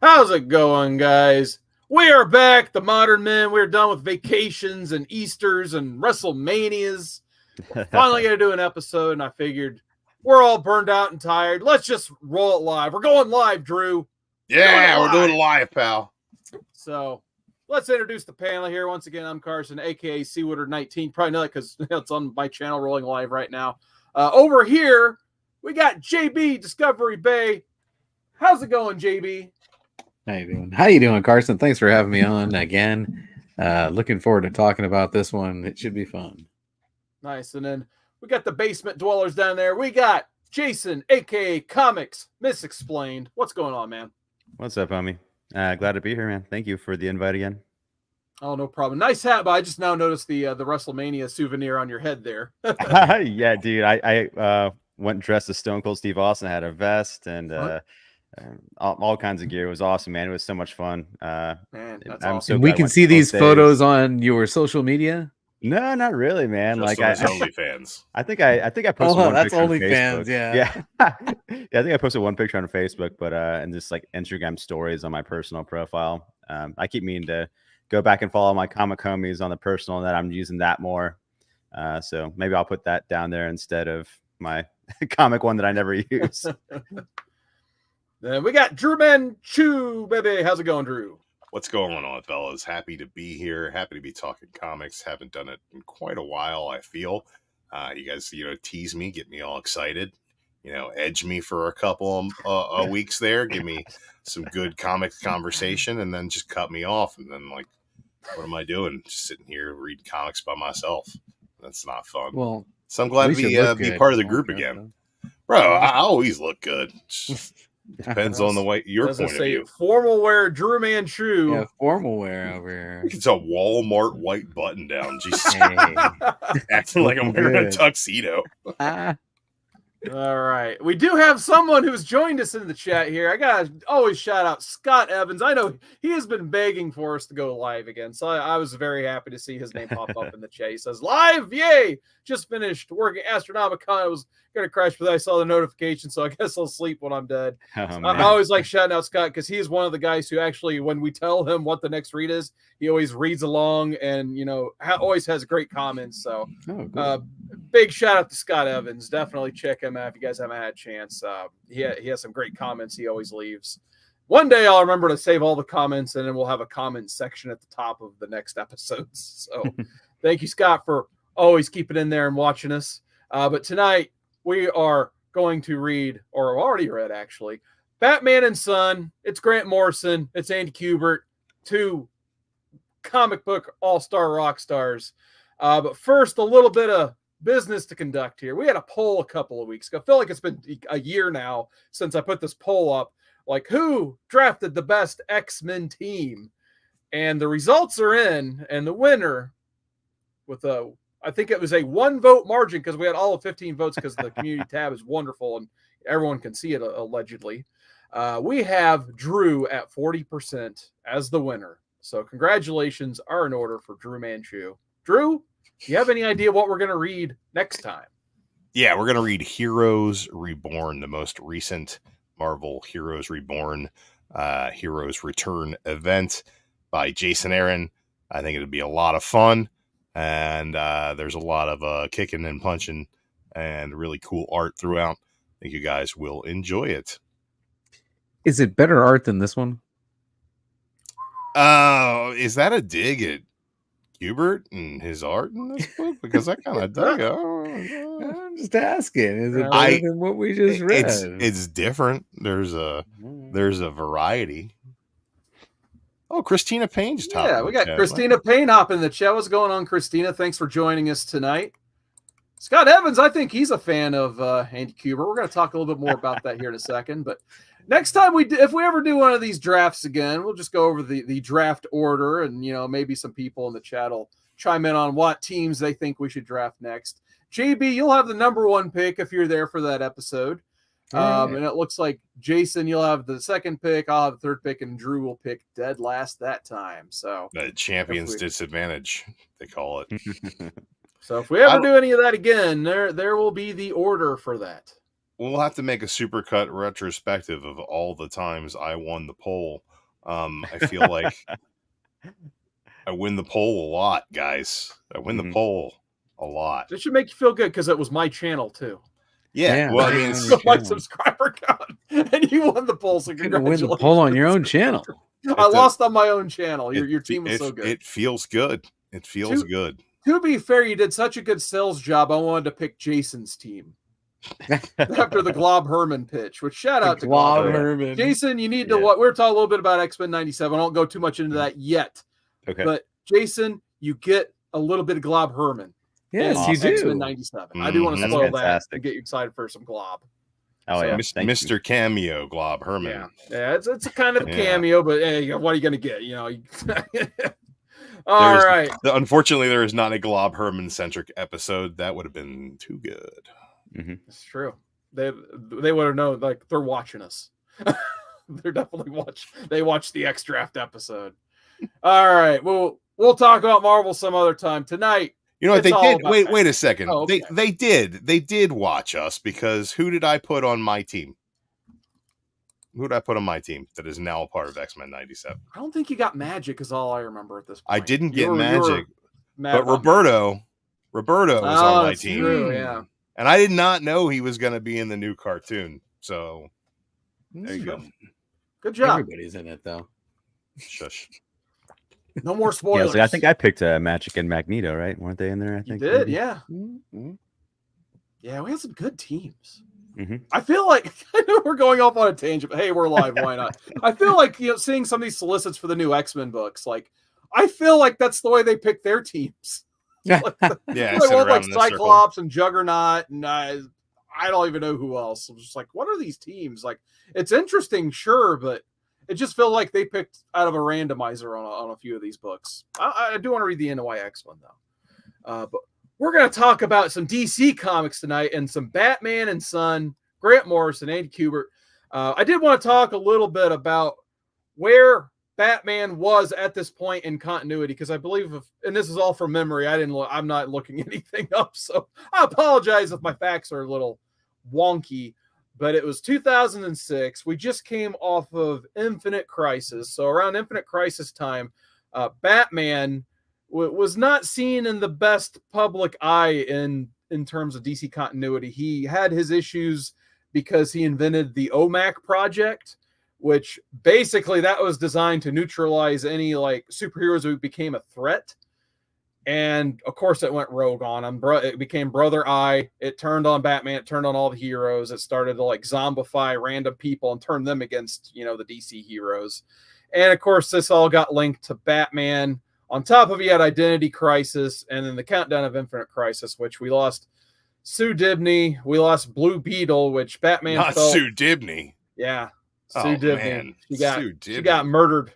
How's it going, guys? We are back, the modern men. We're done with vacations and Easters and WrestleManias. We're finally going to do an episode, and I figured we're all burned out and tired. Let's just roll it live. We're going live, Drew. Yeah, we're doing it live, pal. So let's introduce the panel here. Once again, I'm Carson, a.k.a. Seawater19. Probably know it because it's on my channel rolling live right now. Over here, we got JB, Discovery Bay. How's it going, JB? How you doing, Carson? Thanks for having me on again. Looking forward to talking about this one. It should be fun. Nice. And then we got the basement dwellers down there. We got Jason, a.k.a. ComicsMisexplained. What's going on, man? What's up, homie? Glad to be here, man. Thank you for the invite again. Oh, no problem. Nice hat, but I just now noticed the WrestleMania souvenir on your head there. Yeah, dude. I went dressed as Stone Cold Steve Austin. I had a vest and all kinds of gear. It was awesome, man. It was so much fun. Man, that's I'm awesome. so And we glad I can went see to these both photos days. on your social media. No, not really, man. Just Like on his OnlyFans. I think I posted one that's picture on OnlyFans, Facebook. yeah. Yeah. I think I posted one picture on Facebook, but and just like Instagram stories on my personal profile. I keep meaning to go back and follow my comic homies on the personal, and that I'm using that more. So maybe I'll put that down there instead of my comic one that I never use. Then we got DruManchu, baby. How's it going, Drew? What's going on, fellas? Happy to be here. Happy to be talking comics. Haven't done it in quite a while, I feel. You guys, tease me, get me all excited. Edge me for a couple of weeks there. Give me some good comics conversation, and then just cut me off. And then, like, what am I doing? Just sitting here reading comics by myself. That's not fun. Well, so I'm glad to be part of the group again. Bro, I always look good. Depends on the way your point of view. Formal wear, DruManchu. Yeah, formal wear over here. It's a Walmart white button down. Jesus. Hey. Acting like I'm wearing a Good. tuxedo. All right. We do have someone who's joined us in the chat here. I got to always shout out Scott Evans. I know he has been begging for us to go live again. So I was very happy to see his name pop up in the chat. He says, live, yay! Just finished working Astronomicon. I was going to crash, but I saw the notification, so I guess I'll sleep when I'm dead. I always like shouting out Scott because he is one of the guys who actually, when we tell him what the next read is, he always reads along and, always has great comments. So big shout out to Scott Evans. Definitely check him out if you guys haven't had a chance. He has some great comments he always leaves. One day I'll remember to save all the comments, and then we'll have a comment section at the top of the next episodes. So thank you, Scott, for always keeping in there and watching us. But tonight we are going to read, or already read actually, Batman and Son. It's Grant Morrison. It's Andy Kubert. Two comic book all-star rock stars. But first, a little bit of business to conduct here. We had a poll a couple of weeks ago. I feel like it's been a year now since I put this poll up. Like, who drafted the best X-Men team? And the results are in, and the winner with I think it was a 1-vote margin because we had all of 15 votes because the community tab is wonderful and everyone can see it allegedly. We have Drew at 40% as the winner. So congratulations are in order for DruManchu. Drew, do you have any idea what we're going to read next time? Yeah, we're going to read Heroes Reborn, the most recent Marvel Heroes Reborn, Heroes Return event by Jason Aaron. I think it'll be a lot of fun. And there's a lot of kicking and punching and really cool art throughout. I think you guys will enjoy it. Is it better art than this one? Is that a dig at Hubert and his art in this book? Because I kind of dug it. I'm just asking. Is it better than what we just read? It's different. There's a variety. Oh, Christina Payne's top. Yeah, we got Christina Payne hopping in the chat. What's going on, Christina? Thanks for joining us tonight. Scott Evans, I think he's a fan of Andy Kubert. We're going to talk a little bit more about that here in a second. But next time if we ever do one of these drafts again, we'll just go over the draft order, and maybe some people in the chat will chime in on what teams they think we should draft next. JB, you'll have the number 1 pick if you're there for that episode. And it looks like Jason, you'll have the 2nd pick, I'll have the 3rd pick, and Drew will pick dead last that time. So the champion's disadvantage, they call it. So if we ever do any of that again, there will be the order for that. we'll have to make a supercut retrospective of all the times I won the poll. I feel like I win the poll a lot, guys. I win the poll a lot. It should make you feel good because it was my channel too. Yeah, well, I mean, So my subscriber count, and you won the poll. So you can win the poll on your own channel. I lost on my own channel. Your team was so good. It feels good. It feels good. To be fair, you did such a good sales job. I wanted to pick Jason's team after the Glob Herman pitch. Which shout out to Glob Herman. Jason, you need to. What we're talking a little bit about X-Men '97. I won't go too much into that yet. Okay. But Jason, you get a little bit of Glob Herman. Yes, you do. X-Men '97. I do want to spoil that and get you excited for some Glob. Oh, yeah. Mr. Cameo, Glob Herman. Yeah, it's a kind of cameo, but hey, what are you going to get? You know. All right. Unfortunately, there is not a Glob Herman centric episode. That would have been too good. It's true. They would have known, like, they're watching us. They're definitely They watched the X Draft episode. All right. We'll talk about Marvel some other time. Tonight. You know what they did? Wait a second. Oh, okay. They did watch us, because who did I put on my team? Who did I put on my team that is now a part of X-Men '97? I don't think you got Magic is all I remember at this point. I didn't get Magic, but Roberto was on my team. True, yeah. And I did not know he was going to be in the new cartoon. So there you go. Good job. Everybody's in it, though. Shush. No more spoilers. I think I picked Magic and Magneto, right? Weren't they in there? I think you did, yeah. Yeah, we had some good teams. I feel like I know we're going off on a tangent, but hey, we're live. Why not? I feel like, seeing some of these solicits for the new X-Men books, like, I feel like that's the way they pick their teams. Yeah, yeah. They want like Cyclops and Juggernaut, and I don't even know who else. I'm just like, what are these teams? Like, it's interesting, sure, but it just feels like they picked out of a randomizer on a few of these books. I do want to read the NYX one though, but we're going to talk about some DC comics tonight and some Batman and Son, Grant Morrison, Andy Kubert. I did want to talk a little bit about where Batman was at this point in continuity, because I believe, and this is all from memory, I'm not looking anything up, so I apologize if my facts are a little wonky, but it was 2006. We just came off of Infinite Crisis. So around Infinite Crisis time, Batman was not seen in the best public eye in terms of DC continuity. He had his issues because he invented the OMAC project, which basically that was designed to neutralize any like superheroes who became a threat. And of course it went rogue on him. It became Brother Eye. It turned on Batman. It turned on all the heroes. It started to like zombify random people and turn them against, the DC heroes. And of course this all got linked to Batman. On top of he had Identity Crisis and then the Countdown of Infinite Crisis, which we lost Sue Dibney. We lost Blue Beetle, which Batman Not felt... Sue Dibney. Yeah. Sue Dibney. Man. She got murdered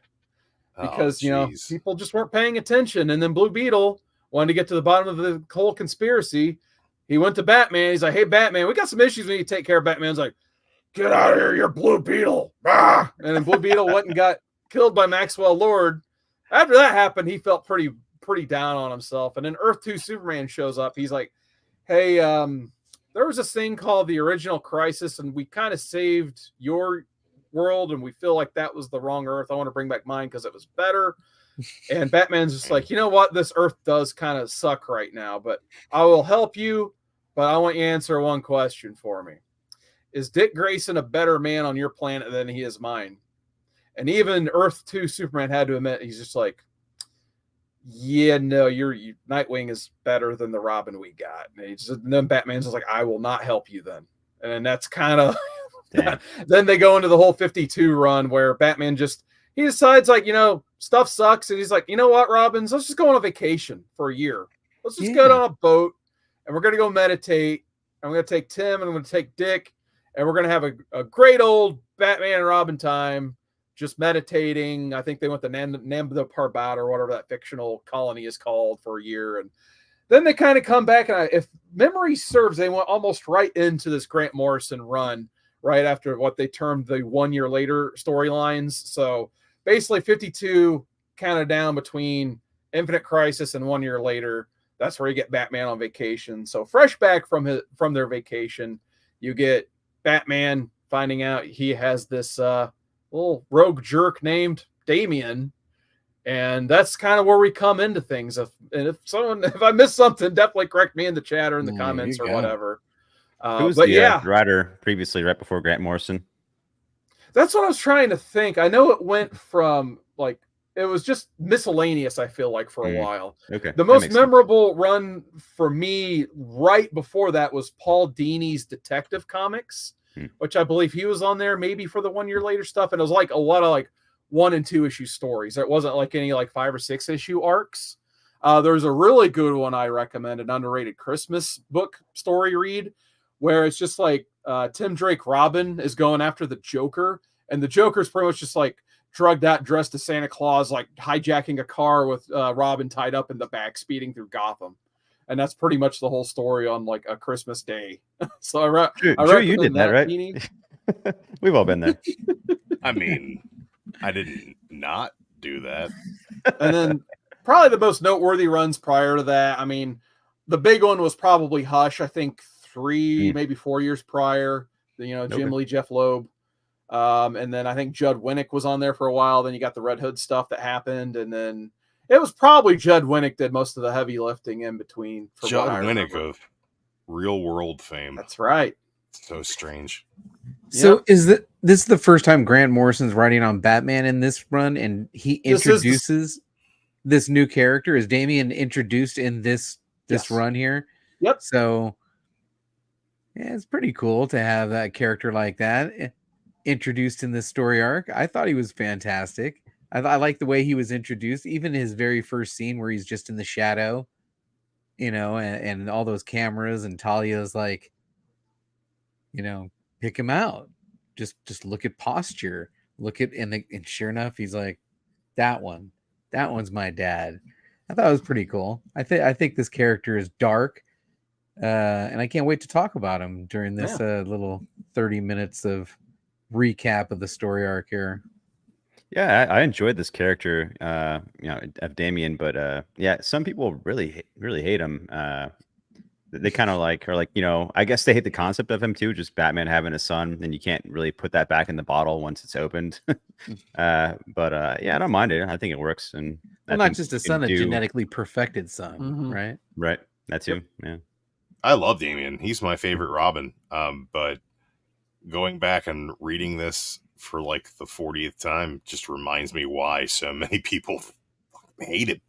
because, geez. people just weren't paying attention. And then Blue Beetle wanted to get to the bottom of the whole conspiracy. He went to Batman. He's like, hey, Batman, we got some issues we need to take care of. Batman's like, get out of here, you're Blue Beetle. Ah! And then Blue Beetle went and got killed by Maxwell Lord. After that happened, he felt pretty down on himself. And then Earth 2 Superman shows up. He's like, hey, there was this thing called the Original Crisis, and we kind of saved your world, and we feel like that was the wrong Earth. I want to bring back mine because it was better. And Batman's just like, you know what? This Earth does kind of suck right now, but I will help you. But I want you to answer one question for me. Is Dick Grayson a better man on your planet than he is mine? And even Earth 2 Superman had to admit, he's just like, yeah, no, Nightwing is better than the Robin we got. And then Batman's just like, I will not help you then. And that's kind of, then they go into the whole 52 run where Batman he decides like, stuff sucks. And he's like, you know what, Robbins, let's just go on a vacation for a year. Let's just get on a boat and we're going to go meditate. I'm going to take Tim and I'm going to take Dick and we're going to have a great old Batman and Robin time. Just meditating. I think they went to Nambla Parbat or whatever that fictional colony is called for a year. And then they kind of come back. And if memory serves, they went almost right into this Grant Morrison run right after what they termed the 1 year later storylines. So basically 52 kind of down between Infinite Crisis and 1 year later. That's where you get Batman on vacation. So fresh back from their vacation, you get Batman finding out he has this little rogue jerk named Damian. And that's kind of where we come into things. If I missed something, definitely correct me in the chat or in the comments or whatever. Who was the writer previously, right before Grant Morrison? That's what I was trying to think. I know it went from like, it was just miscellaneous, I feel like, for a while. Okay. The most memorable run for me right before that was Paul Dini's Detective Comics, which I believe he was on there maybe for the 1 year later stuff. And it was like a lot of like 1 and 2 issue stories. It wasn't like any like 5 or 6 issue arcs. There's a really good one I recommend, an underrated Christmas book story read, where it's just like Tim Drake Robin is going after the Joker, and the Joker's pretty much just like drugged out, dressed as Santa Claus, like hijacking a car with Robin tied up in the back, speeding through Gotham. And that's pretty much the whole story on like a Christmas day. So I recommend you did that, right? We've all been there. I mean, I didn't not do that. And then probably the most noteworthy runs prior to that, I mean, the big one was probably Hush, I think 3, maybe 4 years prior. Jim Lee, Jeff Loeb. And then I think Judd Winnick was on there for a while. Then you got the Red Hood stuff that happened. And then it was probably Judd Winnick did most of the heavy lifting in between. Judd Winnick of Real World fame. That's right. So strange. So is this the first time Grant Morrison's writing on Batman in this run, and he introduces this new character? Is Damian introduced in this run here? Yep. So yeah, it's pretty cool to have that character like that introduced in this story arc. I thought he was fantastic. I like the way he was introduced, even his very first scene where he's just in the shadow, and all those cameras, and Talia's like, pick him out. Just look at posture. Look at and sure enough, he's like, that one's my dad. I thought it was pretty cool. I think this character is dark, and I can't wait to talk about him during this little 30 minutes of recap of the story arc here. Yeah, I enjoyed this character, of Damian, but some people really hate him. They kind of are like, I guess they hate the concept of him too, just Batman having a son, and you can't really put that back in the bottle once it's opened. I don't mind it. I think it works. And not just a son, a genetically perfected son, right? Right. That's him. Yeah. I love Damian. He's my favorite Robin. But going back and reading this for like the 40th time just reminds me why so many people hate him.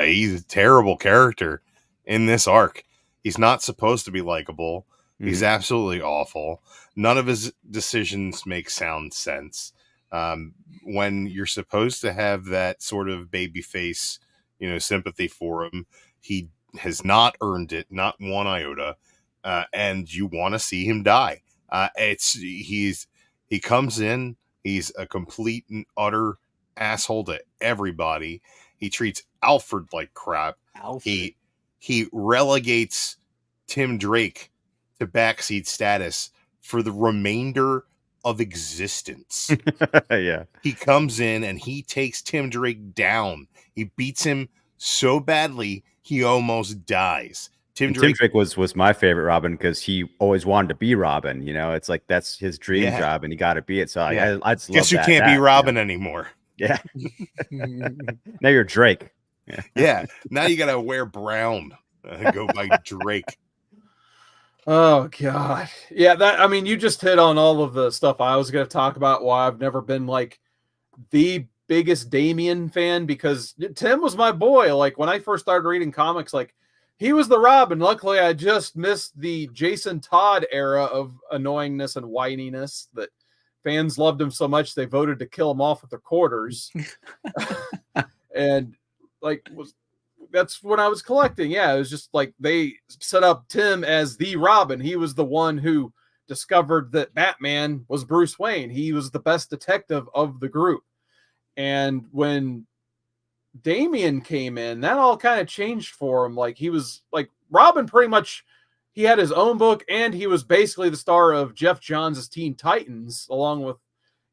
He's a terrible character in this arc. He's not supposed to be likable. He's absolutely awful. None of his decisions make sound sense. When you're supposed to have that sort of babyface, sympathy for him, he has not earned it, not one iota. And you want to see him die. He comes in, he's a complete and utter asshole to everybody. He treats Alfred like crap. He relegates Tim Drake to backseat status for the remainder of existence. Yeah. He comes in and he takes Tim Drake down. He beats him so badly he almost dies. Tim Drake was my favorite Robin because he always wanted to be Robin. It's like that's his dream job, and he got to be it. So I just love guess you can't be Robin anymore. Yeah. Now you're Drake. Yeah. Now you gotta wear brown and go by Drake. Oh God. Yeah, you just hit on all of the stuff I was gonna talk about, why I've never been like the biggest Damian fan, because Tim was my boy. Like when I first started reading comics, like he was the Robin. Luckily I just missed the Jason Todd era of annoyingness and whininess that fans loved him so much they voted to kill him off with their quarters. And that's when I was collecting. Yeah, it was just like they set up Tim as the Robin. He was the one who discovered that Batman was Bruce Wayne. He was the best detective of the group. And when Damian came in, that all kind of changed for him. Like he was like Robin, pretty much he had his own book, and he was basically the star of Jeff Johns' Teen Titans, along with,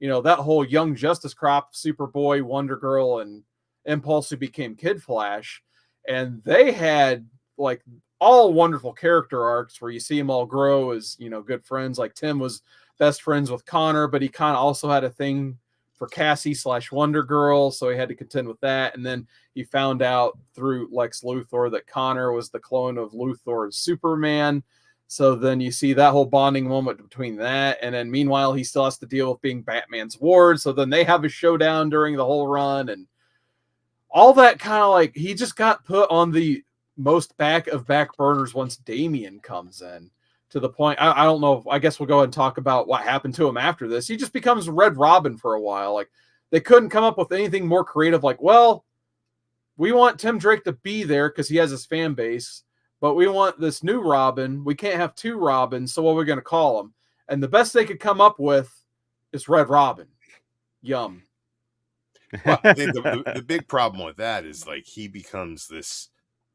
that whole Young Justice crop, Superboy, Wonder Girl, and Impulse, who became Kid Flash. And they had like all wonderful character arcs where you see them all grow as, you know, good friends. Like Tim was best friends with Connor, but he kind of also had a thing for Cassie / Wonder Girl, so he had to contend with that. And then he found out through Lex Luthor that Connor was the clone of Luthor and Superman. So then you see that whole bonding moment between that. And then meanwhile, he still has to deal with being Batman's ward. So then they have a showdown during the whole run. And all that kind of like, he just got put on the most back burners once Damian comes in, to the point. I don't know. I guess we'll go ahead and talk about what happened to him after this. He just becomes Red Robin for a while. Like, they couldn't come up with anything more creative. Like, well, we want Tim Drake to be there because he has his fan base, but we want this new Robin. We can't have two Robins, so what are we going to call him? And the best they could come up with is Red Robin. Yum. Well, the big problem with that is, like, he becomes this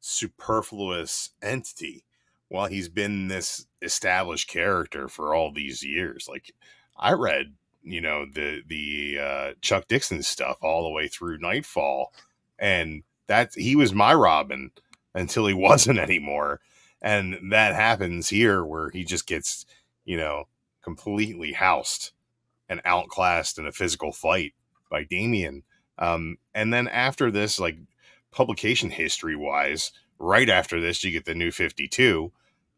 superfluous entity while he's been this established character for all these years. Like, I read, you know, the Chuck Dixon stuff all the way through Nightfall, and that he was my Robin until he wasn't anymore. And that happens here where he just gets, you know, completely housed and outclassed in a physical fight by Damian. And then after this, like, publication history wise, right after this, you get the New 52.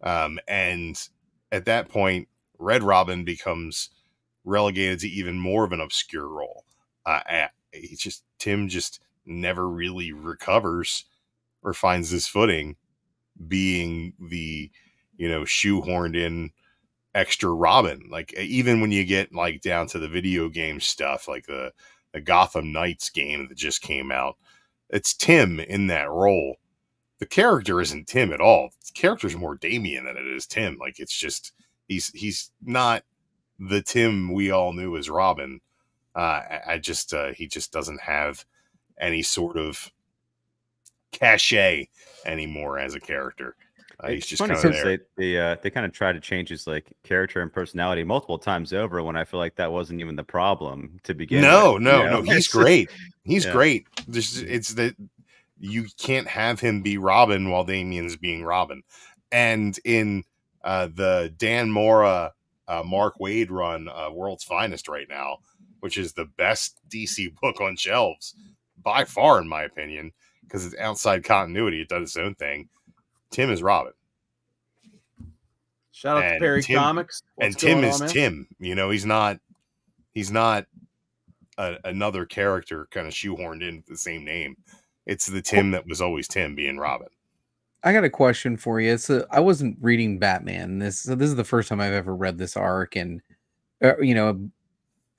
And at that point, Red Robin becomes relegated to even more of an obscure role. Tim just never really recovers or finds his footing being the, you know, shoehorned in extra Robin. Like, even when you get like down to the video game stuff, like the Gotham Knights game that just came out, it's Tim in that role. The character isn't Tim at all. The character's more Damian than it is Tim. Like, it's just, he's not the Tim we all knew as Robin. He just doesn't have any sort of cachet anymore as a character. He's just kind of there. They kind of try to change his like character and personality multiple times over when I feel like that wasn't even the problem to begin with. No, he's great. He's great. It's that you can't have him be Robin while Damian's being Robin. And in the Dan Mora, Mark Waid run, World's Finest right now, which is the best DC book on shelves by far, in my opinion, because it's outside continuity. It does its own thing. Tim is Robin. Shout out to Perry Comics. And Tim is Tim. You know, he's not another character kind of shoehorned in with the same name. It's the Tim that was always Tim being Robin. I got a question for you. So I wasn't reading Batman. This is the first time I've ever read this arc. And, you know,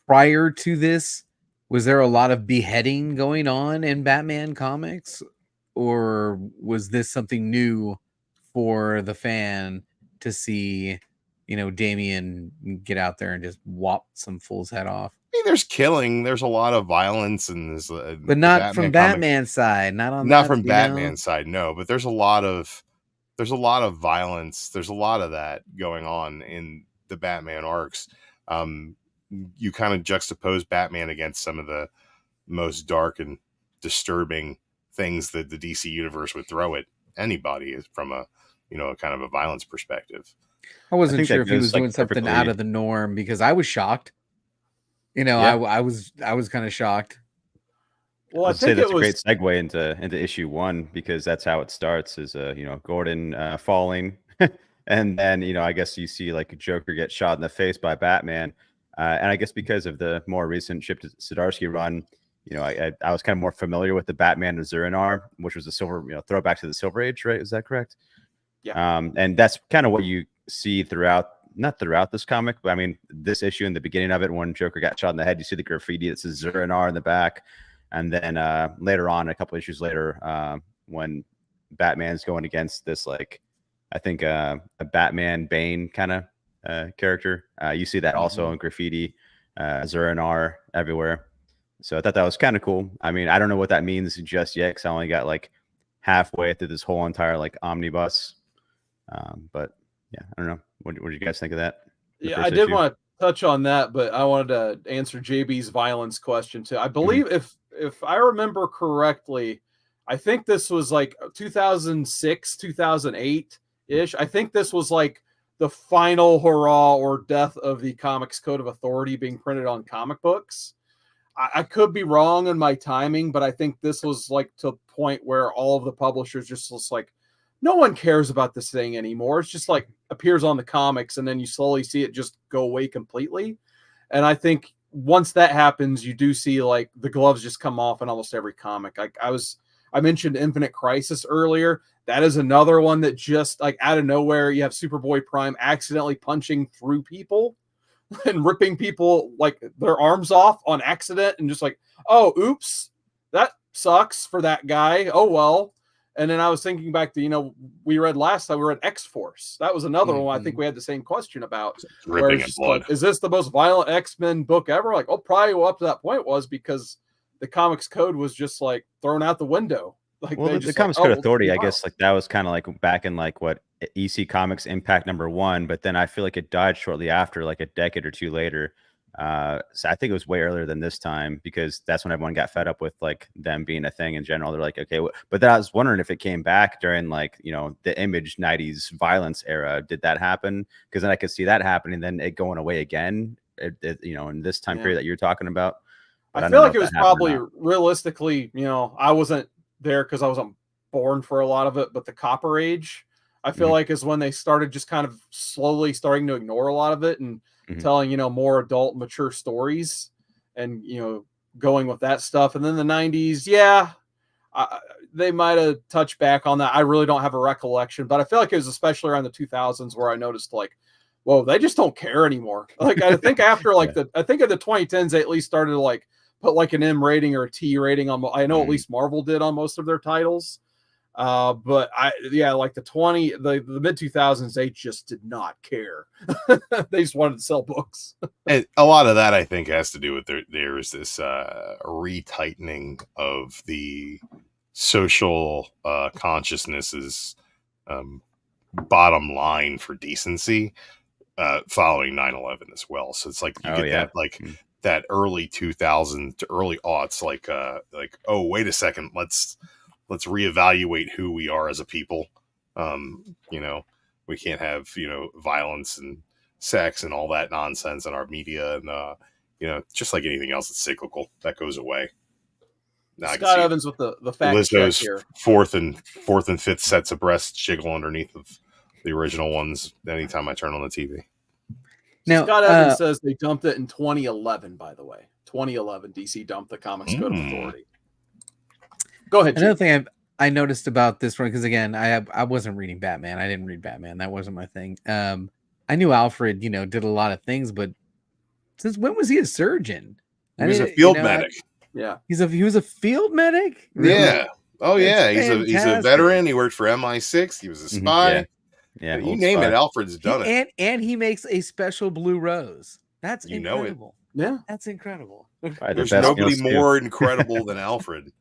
prior to this, was there a lot of beheading going on in Batman comics? Or was this something new for the fan to see, you know, Damian get out there and just whop some fool's head off? I mean, there's killing, there's a lot of violence, and there's but not from Batman's side, not from Batman's side, no. But there's a lot of violence. There's a lot of that going on in the Batman arcs. You kind of juxtapose Batman against some of the most dark and disturbing things that the DC universe would throw at anybody from a, you know, a kind of a violence perspective. I wasn't sure if he was doing something out of the norm, because I was shocked. You know, yeah. I was kind of shocked. Well, I'd say that's a great segue into issue 1, because that's how it starts, is you know, Gordon falling, and then, you know, I guess you see like a Joker get shot in the face by Batman, and I guess because of the more recent Chip Zdarsky run, you know, I was kind of more familiar with the Batman of Zur-En-Arrh, which was a silver, you know, throwback to the Silver Age, right? Is that correct? Yeah. And that's kind of what you see throughout. Not throughout this comic, but I mean, this issue, in the beginning of it, when Joker got shot in the head, you see the graffiti that says Zur-En-Arrh in the back. And then later on, a couple issues later, when Batman's going against this, like, I think a Batman Bane kind of character, you see that also in graffiti, Zur-En-Arrh everywhere. So I thought that was kind of cool. I mean, I don't know what that means just yet, because I only got like halfway through this whole entire like omnibus. But yeah, I don't know. What do you guys think of that? Yeah, I did want to touch on that, but I wanted to answer JB's violence question too. I believe if I remember correctly, I think this was like 2006, 2008 ish. I think this was like the final hurrah or death of the Comics Code of Authority being printed on comic books. I could be wrong in my timing, but I think this was like to the point where all of the publishers just was like, no one cares about this thing anymore. It's just like appears on the comics, and then you slowly see it just go away completely. And I think once that happens, you do see like the gloves just come off in almost every comic. Like I mentioned Infinite Crisis earlier. That is another one that just like out of nowhere, you have Superboy Prime accidentally punching through people and ripping people like their arms off on accident, and just like, oh, oops, that sucks for that guy. Oh, well. And then I was thinking back to, we read last time, we read X-Force. That was another one I think we had the same question about. Ripping in blood. Like, is this the most violent X-Men book ever? Like, probably up to that point was because the Comics Code was just like thrown out the window. Like, well, the Comics Code Authority, I guess, like that was kind of like back in like what EC Comics Impact #1, but then I feel like it died shortly after, like a decade or two later. So I think it was way earlier than this time, because that's when everyone got fed up with like them being a thing in general. They're like, okay, but then I was wondering if it came back during like, the Image 90s violence era. Did that happen? Because then I could see that happening, then it going away again, in this time period that you're talking about. But I feel like it was probably realistically, I wasn't there because I wasn't born for a lot of it, but the Copper Age, I feel like is when they started just kind of slowly starting to ignore a lot of it and telling, more adult, mature stories and, going with that stuff. And then the 90s, they might have touched back on that. I really don't have a recollection, but I feel like it was especially around the 2000s where I noticed like, whoa, they just don't care anymore. Like, I think after like I think in the 2010s, they at least started to like put like an M rating or a T rating on, I know at least Marvel did on most of their titles. But like the mid 2000s, they just did not care. They just wanted to sell books. And a lot of that, I think, has to do with there's this retightening of the social consciousness's bottom line for decency following 9/11 as well. So it's like you get that like that early 2000s to early aughts, like oh, wait a second, let's reevaluate who we are as a people. We can't have, violence and sex and all that nonsense in our media. And, just like anything else, it's cyclical. That goes away. Now Scott Evans with the fact check here. fourth and fifth sets of breasts jiggle underneath of the original ones anytime I turn on the TV. Now, Scott Evans says they dumped it in 2011, by the way. 2011, DC dumped the Comics Code of Authority. Go ahead. Another thing I noticed about this one, because again, I wasn't reading Batman. I didn't read Batman. That wasn't my thing. I knew Alfred, did a lot of things, but since when was he a surgeon? He was a field medic. He was a field medic. Really? Yeah. Oh yeah. He's a veteran. He worked for MI6. He was a spy. Yeah. You name it, Alfred's done it. And he makes a special blue rose. That's incredible. Yeah, that's incredible. There's nobody more incredible than Alfred.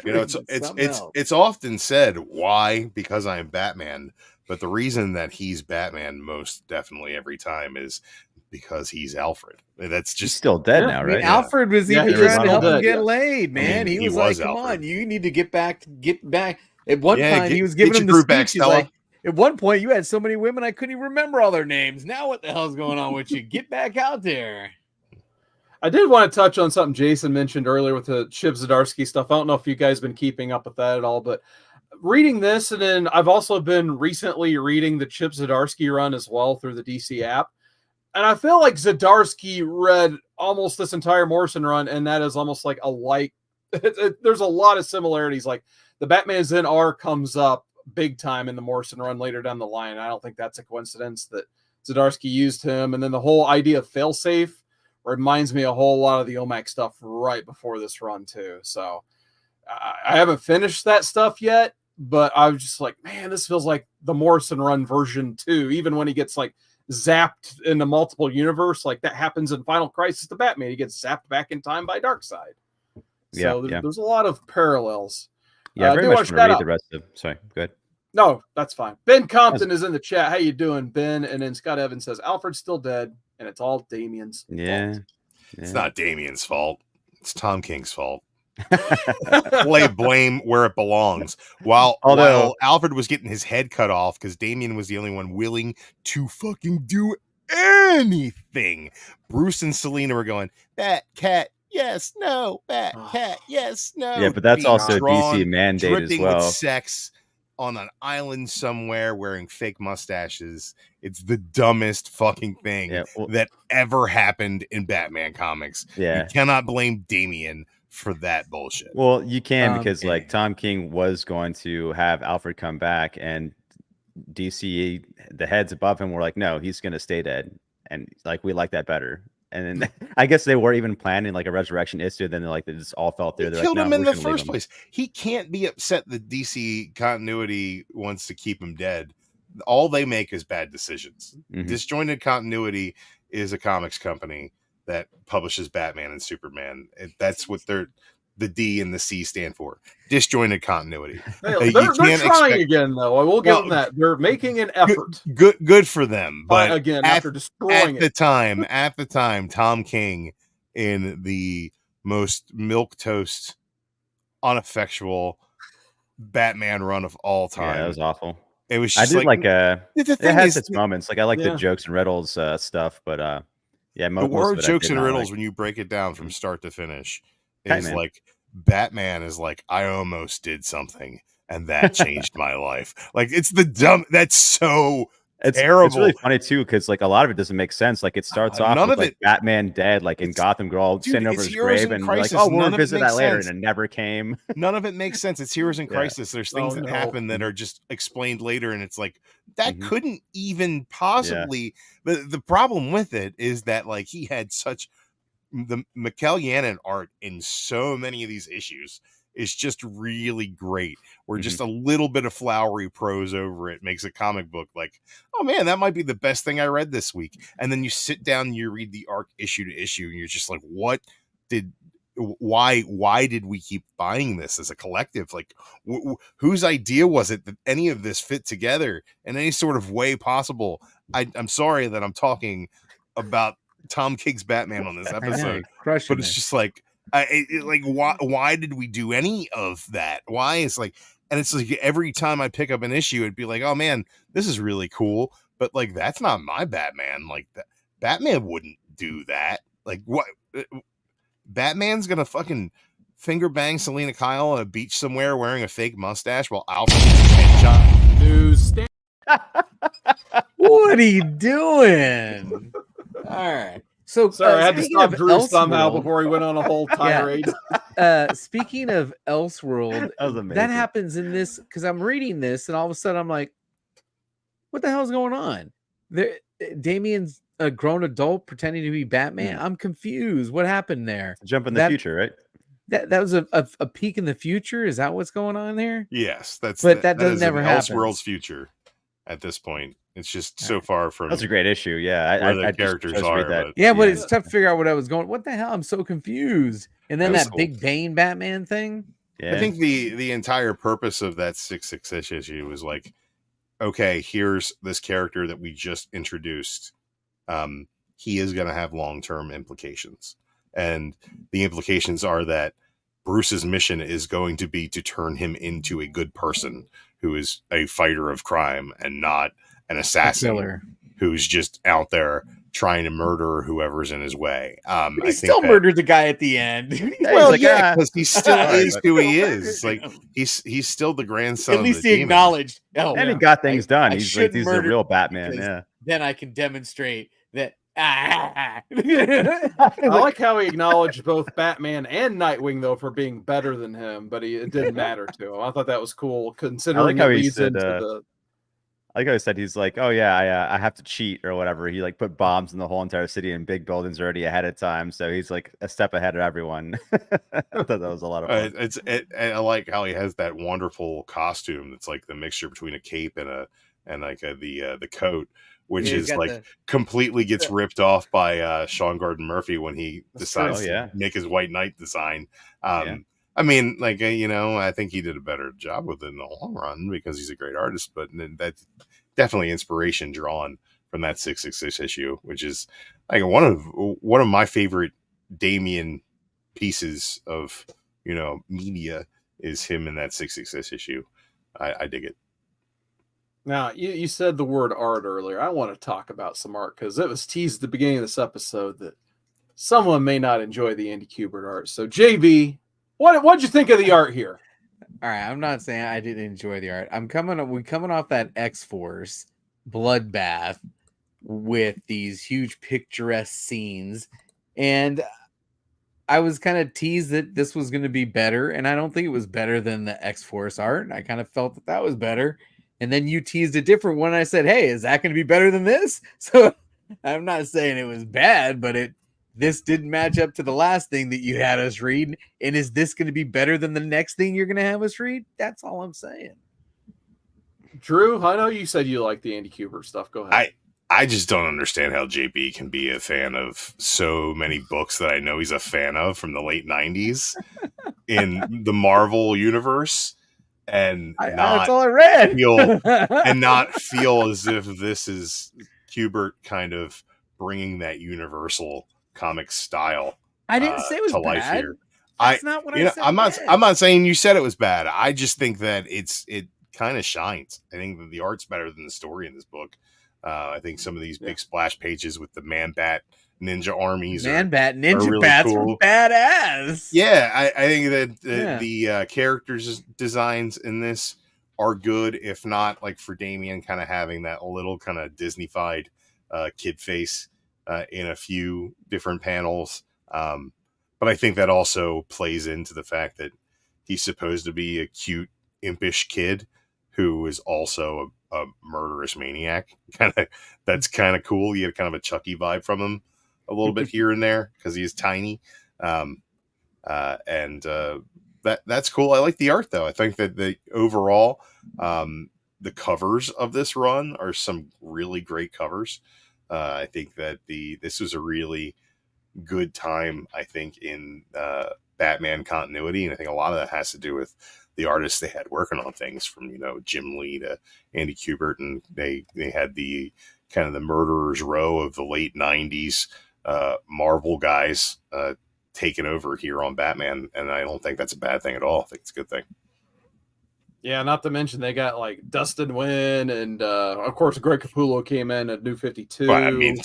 It's often said, why? Because I'm Batman. But the reason that he's Batman most definitely every time is because he's Alfred. That's just he's still dead now, right? Alfred was even trying to help him get laid, man. I mean, he was like, come on, you need to get back. At one time, he was giving him the speech. He's like, at one point, you had so many women, I couldn't even remember all their names. Now what the hell's going on with you? Get back out there. I did want to touch on something Jason mentioned earlier with the Chip Zdarsky stuff. I don't know if you guys have been keeping up with that at all, but reading this, and then I've also been recently reading the Chip Zdarsky run as well through the DC app. And I feel like Zdarsky read almost this entire Morrison run, and that is almost like a like. There's a lot of similarities. Like the Batman Zen R comes up big time in the Morrison run later down the line. I don't think that's a coincidence that Zdarsky used him. And then the whole idea of failsafe reminds me a whole lot of the OMAC stuff right before this run too. So I haven't finished that stuff yet, but I was just like, man, this feels like the Morrison run version 2. Even when he gets like zapped in the multiple universe, like that happens in Final Crisis to Batman. He gets zapped back in time by Darkseid. So there's a lot of parallels. Yeah, I very much want to read the rest of. Sorry, go ahead. No, that's fine. Ben Compton is in the chat. How you doing, Ben? And then Scott Evans says Alfred's still dead, and it's all Damien's fault. It's not Damien's fault. It's Tom King's fault. Lay blame where it belongs. While Alfred was getting his head cut off because Damian was the only one willing to fucking do anything, Bruce and Selena were going, Bat Cat, yes, no, Bat Cat, yes, no. Yeah, but that's being also drawn, DC mandate as dripping well. with sex on an island somewhere wearing fake mustaches. It's the dumbest fucking thing that ever happened in Batman comics. Yeah. You cannot blame Damian for that bullshit. Well, you can because like Tom King was going to have Alfred come back, and DC, the heads above him were like, no, he's going to stay dead. And like, we like that better. And then I guess they were even planning like a resurrection issue. Then they just all fell through. They killed him in the first place. He can't be upset that DC continuity wants to keep him dead. All they make is bad decisions. Disjointed Continuity is a comics company that publishes Batman and Superman. That's what the D and the C stand for. Disjointed Continuity. They're trying again, though. I will give them that. They're making an effort. Good for them. But again, after destroying at the time, Tom King, in the most milquetoast, ineffectual Batman run of all time. Yeah, that was awful. It was just it has its moments. Like I like the jokes and riddles stuff, but yeah, the word jokes and riddles when you break it down from start to finish is like Batman is like, I almost did something and that changed my life. Like it's the dumb. That's so terrible. It's really funny too because like a lot of it doesn't make sense. Like it starts off with like Batman dead, like in Gotham Girl standing over his grave, and like, oh, we'll revisit that later, and it never came. None of it makes sense. It's Heroes in Crisis. There's things that happen that are just explained later, and it's like that couldn't even possibly. The problem with it is that like he had such the Mikel Janin art in so many of these issues is just really great. Where just a little bit of flowery prose over it makes a comic book like, oh man, that might be the best thing I read this week. And then you sit down and you read the arc issue to issue, and you're just like, why did we keep buying this as a collective? Like, whose idea was it that any of this fit together in any sort of way possible? I'm sorry that I'm talking about Tom King's Batman on this episode, but it's just like, why did we do any of that? Why? It's like, and it's like every time I pick up an issue, it'd be like, oh man, this is really cool, but like that's not my Batman. Like that, Batman wouldn't do that. Like what? Batman's gonna fucking finger bang Selena Kyle on a beach somewhere wearing a fake mustache while Alfred gets his headshot. Newsstand. What are you doing? All right. So sorry, I had to stop Drew somehow before he went on a whole tirade. Speaking of Elseworld, that happens in this because I'm reading this, and all of a sudden I'm like, "What the hell is going on?" Damian's a grown adult pretending to be Batman. I'm confused. What happened there? Jump in the future, right? That was a peek in the future. Is that what's going on there? Yes, that doesn't never happen. Elseworld's future at this point. It's just so far from. That's a great issue. Yeah, the characters are. But it's tough to figure out what I was going. What the hell? I'm so confused. And then that big Bane Batman thing. Yeah. I think the entire purpose of that 666 issue was like, okay, here's this character that we just introduced. He is going to have long-term implications, and the implications are that Bruce's mission is going to be to turn him into a good person who is a fighter of crime and not an assassin who's just out there trying to murder whoever's in his way. He still murdered the guy at the end. Well, yeah, because he still is who he is. Like he's still the grandson. At least he acknowledged. And he got things done. He's the real Batman. Yeah. Then I can demonstrate that. I like how he acknowledged both Batman and Nightwing though for being better than him, but it didn't matter to him. I thought that was cool considering it leads into the. I like how he said he's like, oh yeah, I have to cheat or whatever. He like put bombs in the whole entire city and big buildings already ahead of time, so he's like a step ahead of everyone. I thought that was a lot of fun. I like how he has that wonderful costume that's like the mixture between a cape and the coat, which is like completely gets ripped off by Sean Gordon Murphy when he decides to make his White Knight design. I mean, like, I think he did a better job with it in the long run because he's a great artist, but that's definitely inspiration drawn from that 666 issue, which is like one of my favorite Damian pieces of media is him in that 666 issue. I dig it. Now, you said the word art earlier. I want to talk about some art because it was teased at the beginning of this episode that someone may not enjoy the Andy Kubert art. So, JB, what'd you think of the art here? All right, I'm not saying I didn't enjoy the art. We're coming off that X-Force bloodbath with these huge picturesque scenes, and I was kind of teased that this was going to be better, and I don't think it was better than the X-Force art. I kind of felt that was better, and then you teased a different one. I said, "Hey, is that going to be better than this?" So I'm not saying it was bad, but this didn't match up to the last thing that you had us read. And is this going to be better than the next thing you're going to have us read? That's all I'm saying. Drew, I know you said you like the Andy Kubert stuff. Go ahead. I just don't understand how JB can be a fan of so many books that I know he's a fan of from the late 90s in the Marvel universe, and that's all I read. not feel as if this is Kubert kind of bringing that universal comic style. I didn't say it was to bad. Life here. That's not what I said. I'm not saying you said it was bad. I just think that it kind of shines. I think that the art's better than the story in this book. I think some of these big splash pages with the Man-Bat ninja armies, Man-Bat ninja really bats cool. were badass. Yeah, I think that the characters designs in this are good, if not like for Damian kind of having that little kind of Disney-fied kid face in a few different panels. But I think that also plays into the fact that he's supposed to be a cute, impish kid who is also a murderous maniac. That's kind of cool. You get kind of a Chucky vibe from him a little bit here and there because he's tiny. That's cool. I like the art though. I think that the overall the covers of this run are some really great covers. I think that this was a really good time, I think, in Batman continuity, and I think a lot of that has to do with the artists they had working on things, from Jim Lee to Andy Kubert, and they had the kind of the murderers row of the late 90s Marvel guys taking over here on Batman, and I don't think that's a bad thing at all. I think it's a good thing. Yeah, not to mention they got like Dustin Nguyen, and of course Greg Capullo came in at New 52. But I mean,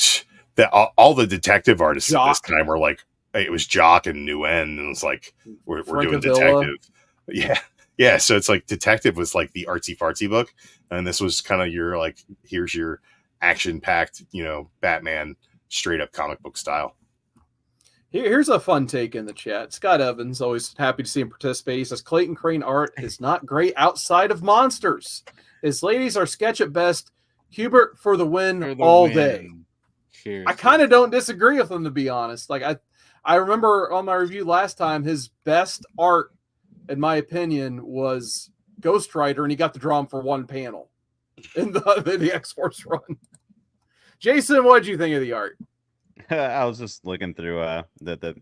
all the detective artists at this time were like, it was Jock and Nguyen, and it was like we're doing detective. Yeah. So it's like detective was like the artsy fartsy book, and this was kind of your like, here's your action packed, Batman straight up comic book style. Here's a fun take in the chat. Scott Evans, always happy to see him participate. He says Clayton Crane art is not great outside of monsters. His ladies are sketch at best. Kubert for the win all day. Cheers. I kind of don't disagree with him, to be honest. Like I remember on my review last time, his best art, in my opinion, was Ghost Rider, and he got to draw him for one panel in the X-Force run. Jason, what did you think of the art? I was just looking through the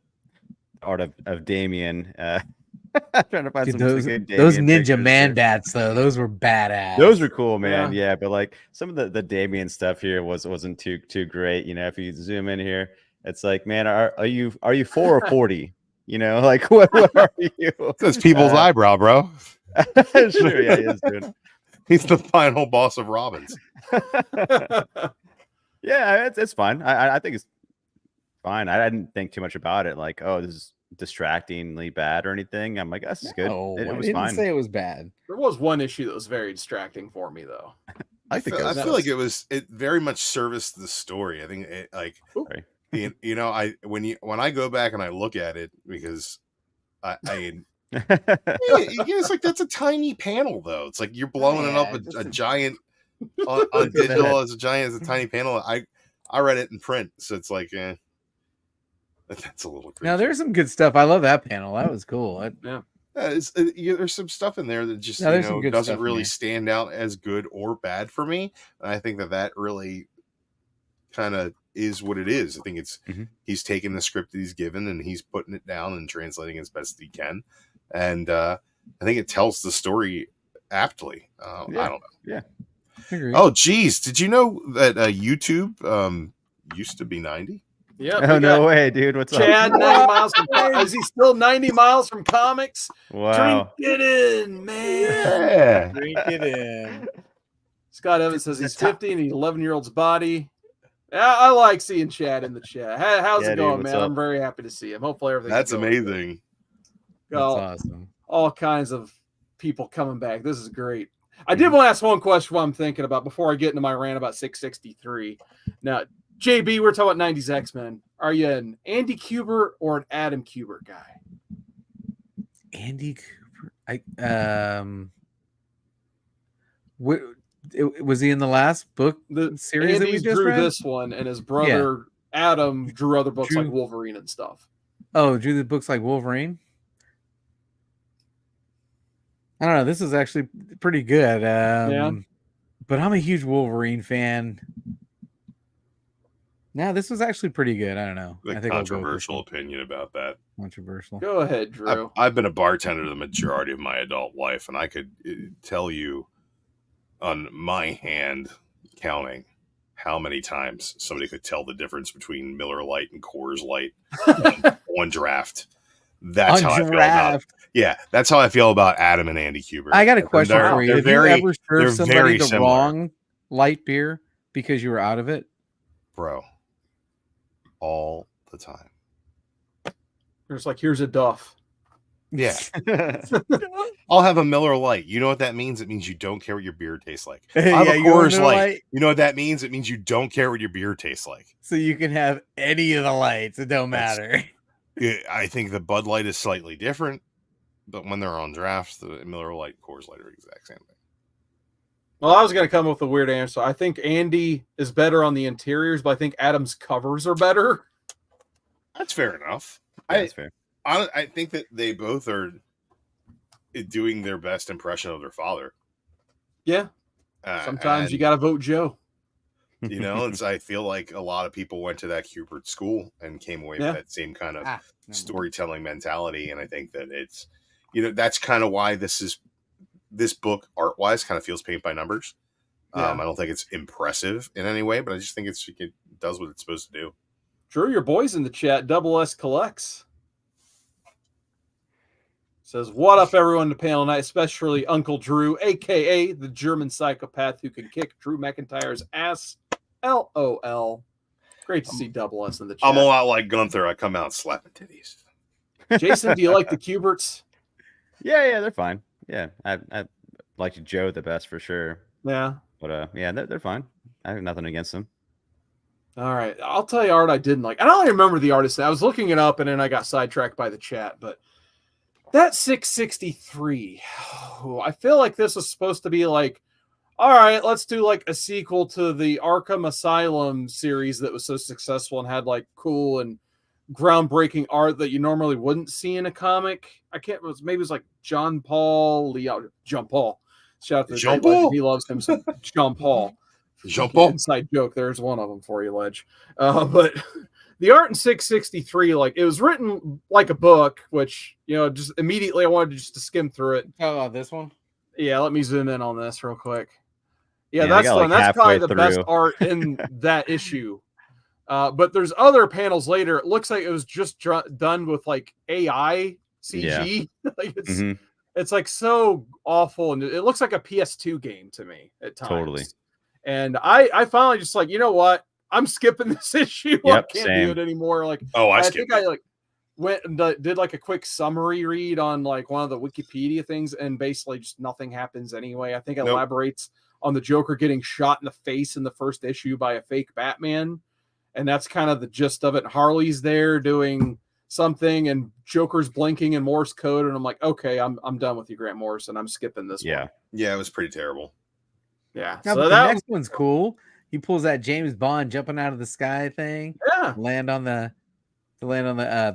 art of Damian. Trying to find those ninja Man-Bats though. Those were badass. Those were cool, man. Yeah, but like some of the Damian stuff here wasn't too great. If you zoom in here, it's like, man, are you 4 or 40? Like what are you? That's people's eyebrow, bro. Sure, yeah, he is, dude. He's the final boss of Robins. Yeah, it's fine. I think it's fine. I didn't think too much about it. Like, oh, this is distractingly bad or anything. I'm like, this is good. It was fine. Say it was bad. There was one issue that was very distracting for me, though. I feel like it very much serviced the story. I think it like, when I go back and I look at it, because it's like, that's a tiny panel though. It's like you're blowing it up a giant on digital as a tiny panel. I read it in print, so it's like, that's a little crazy. Now there's some good stuff. I love that panel. That was cool. There's some stuff in there that just doesn't really stand out as good or bad for me. And I think that really kind of is what it is. I think it's he's taking the script that he's given and he's putting it down and translating as best he can. And I think it tells the story aptly. I don't know. Yeah. Oh, geez. Did you know that YouTube used to be 90? Yep. Oh, no way, dude. What's Chad, up? 90 miles from is he still 90 miles from comics? Wow. Drink it in, man. Yeah. Drink it in. Scott Evans says he's 50 and he's 11-year-old's body. Yeah, I like seeing Chad in the chat. How's Yeah, it dude, going, what's man? up? I'm very happy to see him. Hopefully everything's That's going good. amazing. That's Got awesome. all kinds of people coming back. This is great. I did want to ask one question while I'm thinking about before I get into my rant about 663. Now, JB, we're talking about 90s X-Men. Are you an Andy Kubert or an Adam Kubert guy? Andy Cooper. Was he in the last book The series that we Andy's just drew read? this one, and his brother Adam drew other books like Wolverine and stuff. Oh, drew the books like Wolverine. I don't know. This is actually pretty good. Yeah. But I'm a huge Wolverine fan. Now, this was actually pretty good. I don't know. The I think controversial opinion about that. Controversial. Go ahead, Drew. I've been a bartender the majority of my adult life, and I could tell you on my hand counting how many times somebody could tell the difference between Miller Lite and Coors Light on draft. That's how I feel about. Yeah, that's how I feel about Adam and Andy Kubert. I got a question for you. Have you ever served somebody the similar. wrong light beer because you were out of it? Bro, all the time. There's like, here's a Duff. Yeah. I'll have a Miller Lite. You know what that means? It means you don't care what your beer tastes like. I'll have a Coors Light. You know what that means? It means you don't care what your beer tastes like. So you can have any of the lights. It don't matter. I think the Bud Light is slightly different, but when they're on draft, the Miller Lite and Coors Light are the exact same thing. Well, I was going to come up with a weird answer. I think Andy is better on the interiors, but I think Adam's covers are better. That's fair enough. That's fair. I think that they both are doing their best impression of their father. Yeah. Sometimes you got to vote Joe. You know, I feel like a lot of people went to that Kubert school and came away with that same kind of storytelling mentality. And I think that it's, you know, that's kind of why this book art wise kind of feels paint by numbers. I don't think it's impressive in any way, but I just think it does what it's supposed to do. Drew, your boy's in the chat. Double S Collects says, what up, everyone, to panel night, especially Uncle Drew, a.k.a. the German psychopath who can kick Drew McIntyre's ass. LOL. Great to see Double S in the chat. I'm a lot like Gunther. I come out slapping titties. Jason, do you like the Kuberts? Yeah, they're fine. Yeah, I like Joe the best for sure. Yeah. But yeah, they're fine. I have nothing against them. All right. I'll tell you art I didn't like. I don't even remember the artist. I was looking it up and then I got sidetracked by the chat, but that 663. I feel like this was supposed to be like, all right, let's do like a sequel to the Arkham Asylum series that was so successful and had like cool and groundbreaking art that you normally wouldn't see in a comic. Maybe it was like John Paul. Shout out to Jean Paul. He loves him some Jean Paul. Jean Paul. Inside joke. There's one of them for you, Ledge. But the art in 663, like it was written like a book, which, you know, just immediately I wanted just to skim through it. Oh, this one? Yeah, let me zoom in on this real quick. Yeah, Man, that's the like one. That's probably the through. best art in that issue. But there's other panels later. It looks like it was just done with like AI CG. Yeah. Like it's like so awful, and it looks like a PS2 game to me at times. Totally. And I finally just like, you know what? I'm skipping this issue. I can't do it anymore. Like, I think I like went and did like a quick summary read on like one of the Wikipedia things, and basically just nothing happens anyway. I think it elaborates on the Joker getting shot in the face in the first issue by a fake Batman. And that's kind of the gist of it. Harley's there doing something and Joker's blinking in Morse code. And I'm like, okay, I'm done with you, Grant Morrison. I'm skipping this one. Yeah, it was pretty terrible. Yeah. No, so but the next one's cool. He pulls that James Bond jumping out of the sky thing. Yeah. Land on the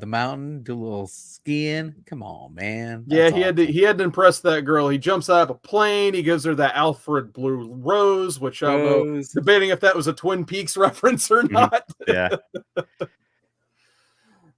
mountain, do a little skiing. Come on, man. That's awesome. He had to impress that girl. He jumps out of a plane. He gives her that Alfred Blue Rose, which I don't know, debating if that was a Twin Peaks reference or not. Yeah.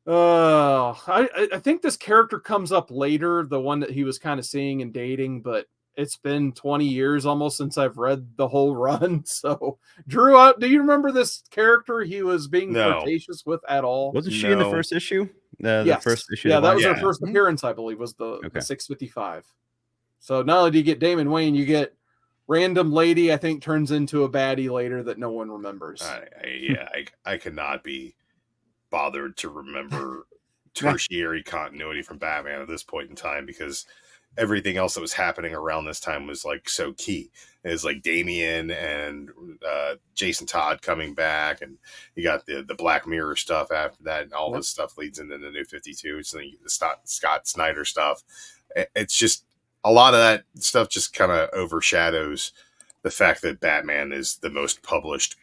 I think this character comes up later, the one that he was kind of seeing and dating, but it's been 20 years almost since I've read the whole run. So, Drew, do you remember this character he was being flirtatious with at all? Wasn't she in the first issue? Yes. The first issue. Yeah, that was her first appearance, I believe, was the 655. So not only do you get Damon Wayne, you get random lady, I think, turns into a baddie later that no one remembers. I cannot be bothered to remember tertiary continuity from Batman at this point in time, because everything else that was happening around this time was like so key. It's like Damian and Jason Todd coming back, and you got the Black Mirror stuff after that, and all this stuff leads into the New 52. So then the Scott Snyder stuff. It's just a lot of that stuff just kind of overshadows the fact that Batman is the most published,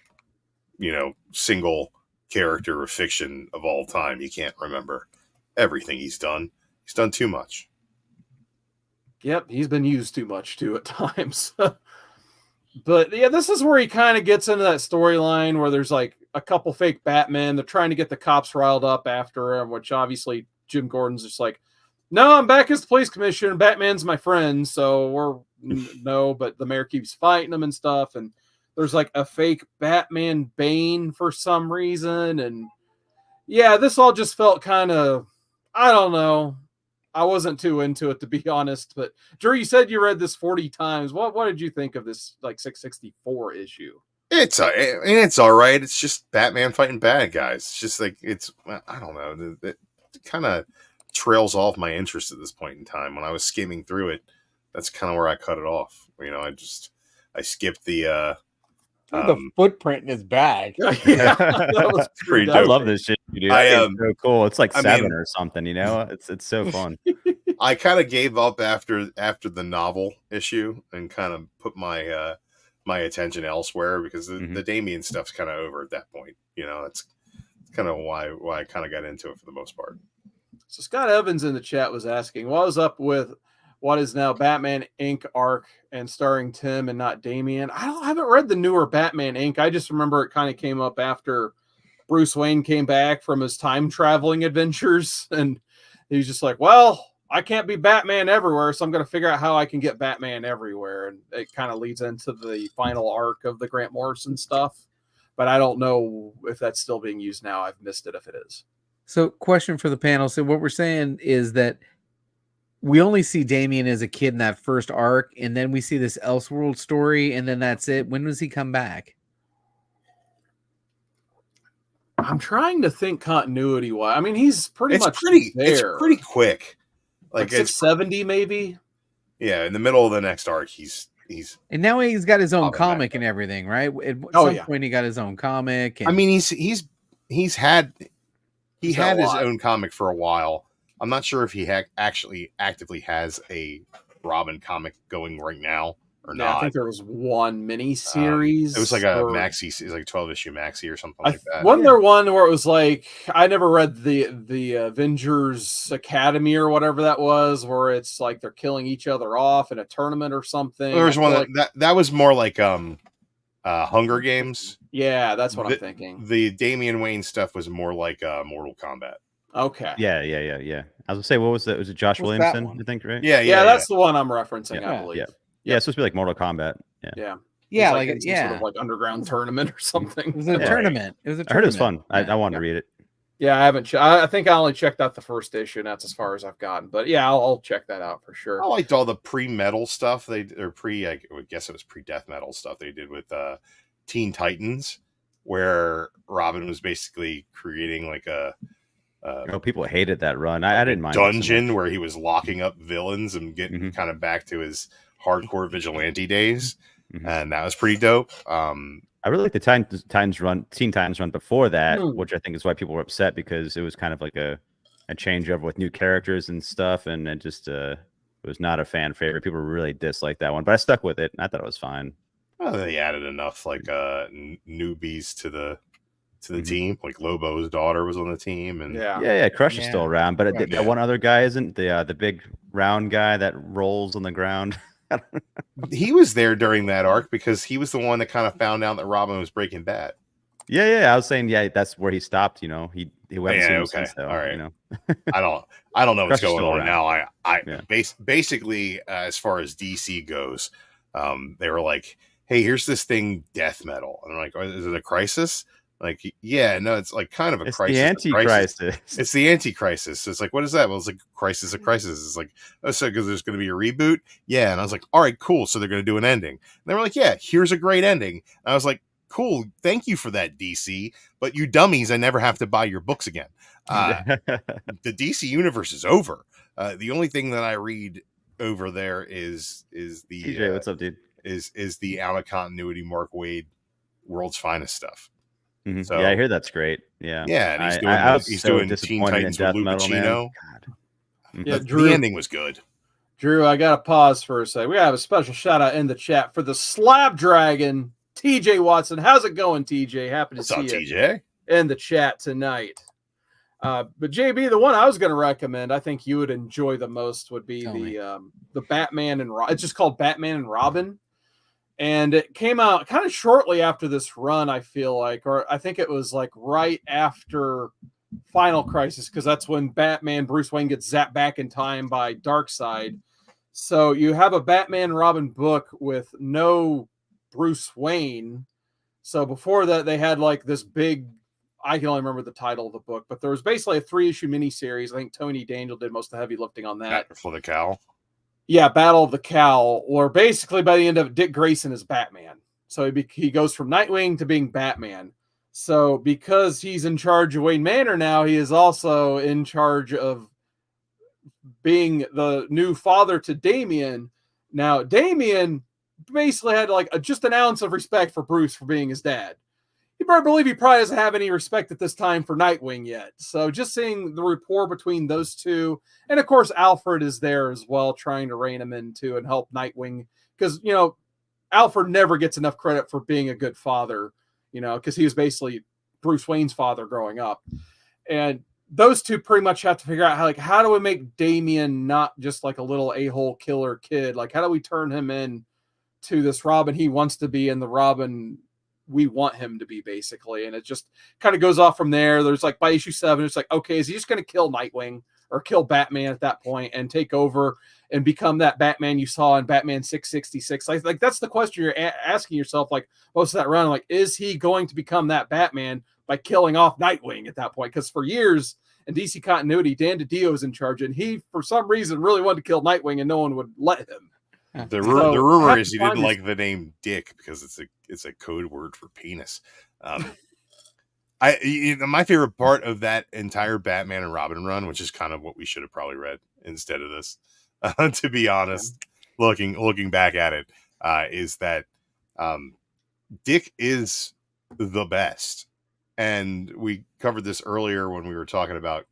single character of fiction of all time. You can't remember everything he's done. He's done too much. Yep, he's been used too much too at times. But yeah, this is where he kind of gets into that storyline where there's like a couple fake Batman. They're trying to get the cops riled up after him, which obviously Jim Gordon's just like, no, I'm back as the police commissioner. Batman's my friend, so but the mayor keeps fighting him and stuff. And there's like a fake Batman Bane for some reason. And yeah, this all just felt kind of, I don't know. I wasn't too into it, to be honest. But Drew, you said you read this 40 times. What did you think of this like 664 issue? It's all right. It's just Batman fighting bad guys. It's just like, I don't know. It kind of trails off my interest at this point in time. When I was skimming through it, that's kind of where I cut it off. I skipped the footprint in his bag. Yeah, that was pretty I dope. love this shit, dude. It's so cool. It's like 7 or something, It's so fun. I kind of gave up after the novel issue and kind of put my my attention elsewhere, because the Damian stuff's kind of over at that point. That's kind of why I kind of got into it for the most part. So Scott Evans in the chat was asking, what was up with what is now Batman Inc. arc and starring Tim and not Damian? I haven't read the newer Batman Inc. I just remember it kind of came up after Bruce Wayne came back from his time traveling adventures, and he's just like, well, I can't be Batman everywhere, so I'm going to figure out how I can get Batman everywhere. And it kind of leads into the final arc of the Grant Morrison stuff. But I don't know if that's still being used now. I've missed it if it is. So, question for the panel. So, what we're saying is that we only see Damian as a kid in that first arc, and then we see this Elseworld story, and then that's it. When does he come back? I'm trying to think continuity-wise. I mean, he's pretty much there. It's pretty quick. Like 670, maybe? Yeah, in the middle of the next arc, he's and now he's got his own comic and everything, right? At some point, he got his own comic. And... I mean, he had his own comic for a while. I'm not sure if he actually actively has a Robin comic going right now or not. I think there was one mini series. It was like a maxi, it was like a 12-issue maxi or something like that. Wasn't there one where it was like, I never read the Avengers Academy or whatever that was, where it's like they're killing each other off in a tournament or something. There was one that was more like Hunger Games. Yeah, that's what I'm thinking. The Damian Wayne stuff was more like Mortal Kombat. Okay. Yeah. I was gonna say, what was that? Was it Josh Williamson? I think, right? Yeah. That's the one I'm referencing. I believe. Yeah, it's supposed to be like Mortal Kombat. Yeah, like some sort of like underground tournament or something. It was a tournament. It was a tournament. I heard it was fun. I wanted to read it. Yeah, I haven't. I think I only checked out the first issue, and that's as far as I've gotten. But yeah, I'll check that out for sure. I liked all the pre-metal stuff I would guess it was pre-death metal stuff they did with Teen Titans, where Robin was basically creating like a. People hated that run. I didn't mind. Dungeon where he was locking up villains and getting kind of back to his hardcore vigilante days, and that was pretty dope. I really like the Teen Titans run before that, which I think is why people were upset, because it was kind of like a changeover with new characters and stuff, and it just it was not a fan favorite. People really disliked that one, but I stuck with it, and I thought it was fine. Well, they added enough like newbies to the team. Like Lobo's daughter was on the team, and Crush is still around, but that one other guy isn't, the big round guy that rolls on the ground. He was there during that arc because he was the one that kind of found out that Robin was Breaking Bad. Yeah. I was saying, yeah, that's where he stopped. You know, he went Yeah, seen him okay. since, though. All right. You know, I don't know what's Crush is going still on around. now. I Yeah. basically as far as DC goes, they were like, hey, here's this thing, death metal, and I'm like, oh, is it a crisis? Like, yeah, no, it's like kind of a It's the crisis. A crisis. Anti-Crisis. It's the Anti-Crisis. It's like, what is that? Well, it's like crisis, a crisis. It's like, oh, so because there's going to be a reboot, yeah. And I was like, all right, cool. So they're going to do an ending. And they were like, yeah, here's a great ending. And I was like, cool, thank you for that, DC. But you dummies, I never have to buy your books again. The DC universe is over. The only thing that I read over there is the TJ, what's up, dude? Is the out of continuity Mark Waid World's Finest stuff. Mhm. So Yeah, I hear that's great. Yeah, yeah, and he's so doing Teen disappointed in Titans with death metal, man. Lupacino. God. Yeah, The ending was good. Drew, I got to pause for a second. We have a special shout out in the chat for the Slab Dragon, TJ Watson. How's it going, TJ? Happy to What's see up, you TJ? in the chat tonight. But JB, the one I was going to recommend, I think you would enjoy the most, would be the Batman and Robin. It's just called Batman and Robin, and it came out kind of shortly after this run. I feel like, or I think it was like right after Final Crisis, because that's when Batman Bruce Wayne gets zapped back in time by Darkseid. So you have a Batman and Robin book with no Bruce Wayne. So before that, they had like this big, I can only remember the title of the book, but there was basically a 3-issue miniseries. I think Tony Daniel did most of the heavy lifting on that. For the cow. Yeah, Battle of the Cowl, or basically by the end of it, Dick Grayson is Batman. So he goes from Nightwing to being Batman. So because he's in charge of Wayne Manor now, he is also in charge of being the new father to Damian. Now, Damian basically had like just an ounce of respect for Bruce for being his dad. You better believe he probably doesn't have any respect at this time for Nightwing yet. So just seeing the rapport between those two, and of course Alfred is there as well, trying to rein him in too and help Nightwing, because Alfred never gets enough credit for being a good father, because he was basically Bruce Wayne's father growing up. And those two pretty much have to figure out how do we make Damian not just like a little a-hole killer kid? Like, how do we turn him in to this Robin he wants to be and the Robin we want him to be, basically? And it just kind of goes off from there. There's like by issue 7, it's like, okay, is he just going to kill Nightwing or kill Batman at that point and take over and become that Batman you saw in Batman 666? Like that's the question you're asking yourself, like most of that run. Like, is he going to become that Batman by killing off Nightwing at that point? Because for years in DC continuity, Dan DiDio was in charge, and he, for some reason, really wanted to kill Nightwing, and no one would let him. The rumor is he didn't like the name Dick because it's a code word for penis. My favorite part of that entire Batman and Robin run, which is kind of what we should have probably read instead of this, to be honest, looking back at it, is that Dick is the best. And we covered this earlier when we were talking about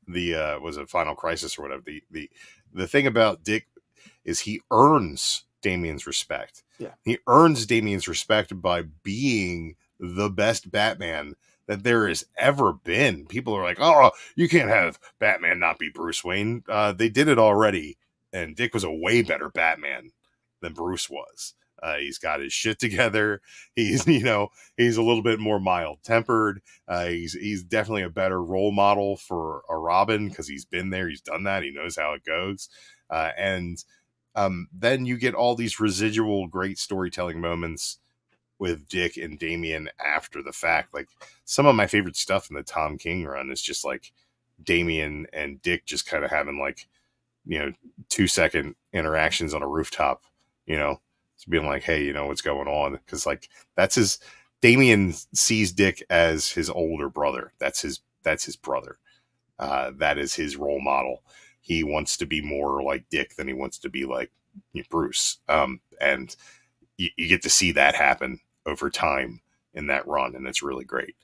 the was it Final Crisis or whatever. The thing about Dick is he earns Damian's respect. Yeah. He earns Damian's respect by being the best Batman that there has ever been. People are like, oh, you can't have Batman not be Bruce Wayne. They did it already, and Dick was a way better Batman than Bruce was. He's got his shit together. He's he's a little bit more mild tempered. He's definitely a better role model for a Robin because he's been there. He's done that. He knows how it goes. And then you get all these residual great storytelling moments with Dick and Damian after the fact. Like some of my favorite stuff in the Tom King run is just like Damian and Dick just kind of having 2-second interactions on a rooftop, being like, hey, what's going on? Because that's his. Damian sees Dick as his older brother. That's his brother. That is his role model. He wants to be more like Dick than he wants to be like Bruce. And you get to see that happen over time in that run, and it's really great.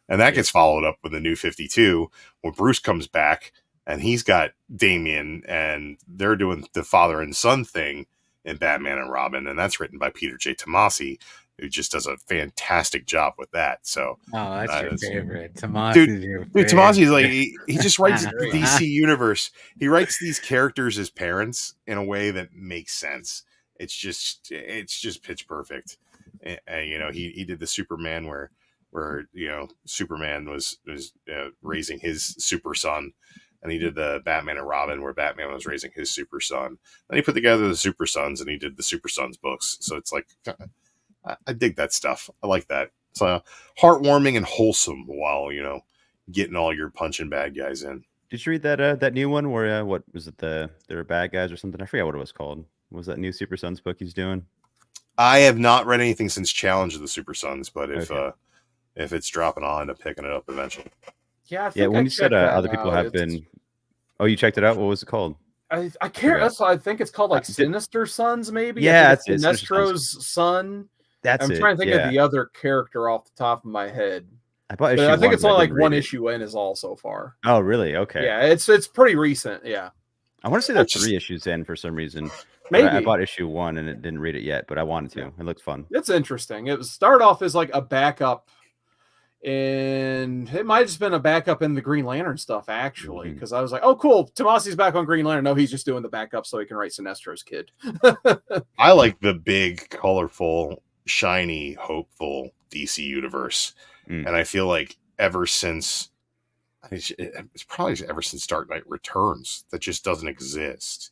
And that gets followed up with the New 52 when Bruce comes back and he's got Damian, and they're doing the father and son thing in Batman and Robin, and that's written by Peter J. Tomasi, who just does a fantastic job with that. So, that's your favorite. Tomasi, dude, Tomasi is like he just writes the DC universe. He writes these characters as parents in a way that makes sense. It's just pitch perfect. And he did the Superman where where Superman was raising his super son, and he did the Batman and Robin where Batman was raising his super son. Then he put together the Super Sons, and he did the Super Sons books. So it's like I dig that stuff. I like that. It's heartwarming and wholesome while getting all your punching bad guys in. Did you read that new one where what was it? They're bad guys or something? I forget what it was called. What was that new Super Sons book he's doing? I have not read anything since Challenge of the Super Sons, but if it's dropping, I'll end up picking it up eventually. Yeah, when you said other people have been. Oh, you checked it out? What was it called? I can't. That's why I think it's called like Sinister Sons, maybe. Yeah, it's Sinestro's son. I'm trying to think of the other character off the top of my head. I think it's only like one issue in is all so far. Oh, really? Okay. Yeah, it's pretty recent. Yeah. I want to say there's 3 issues in for some reason. Maybe I bought issue 1 and it didn't read it yet, but I wanted to. It looked fun. It's interesting. It started off as like a backup, and it might have just been a backup in the Green Lantern stuff actually, because I was like, oh cool, Tomasi's back on Green Lantern. No, he's just doing the backup so he can write Sinestro's kid. I like the big, colorful, shiny, hopeful DC universe, and I feel like ever since it's probably ever since Dark Knight Returns that just doesn't exist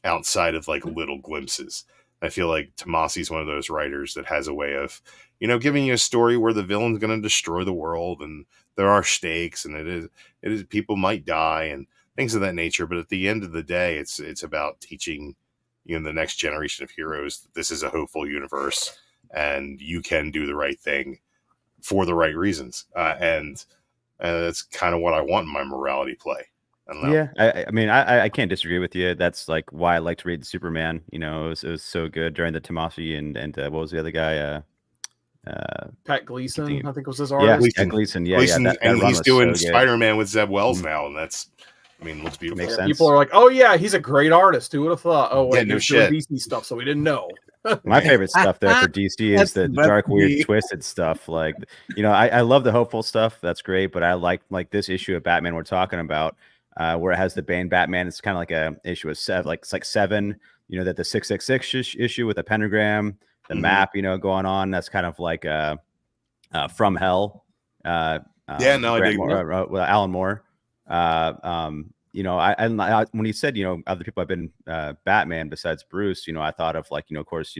outside of like little glimpses. I feel like Tomasi's one of those writers that has a way of, giving you a story where the villain's going to destroy the world and there are stakes and it is people might die and things of that nature. But at the end of the day, it's about teaching, the next generation of heroes that this is a hopeful universe and you can do the right thing for the right reasons. And that's kind of what I want in my morality play. I don't know. Yeah, I mean, I can't disagree with you. That's like why I like to read Superman. It was so good during the Tomasi and what was the other guy? Pat Gleason, I think was his artist. Yeah, Gleason. Yeah, Gleason, that and he's doing so Spider-Man with Zeb Wells now, and looks beautiful. Makes sense. People are like, "Oh yeah, he's a great artist. Who would have thought?" Oh wait, no shit. DC stuff, so we didn't know. My favorite stuff there for DC is the dark, weird, twisted stuff. Like, I love the hopeful stuff. That's great, but I like this issue of Batman we're talking about, where it has the Bane Batman. It's kind of like a issue of 7, like it's like 7. That the 666 issue with the pentagram, the map, going on. That's kind of like From Hell. I dig Alan Moore. I when he said, other people have been Batman besides Bruce, I thought of like, of course,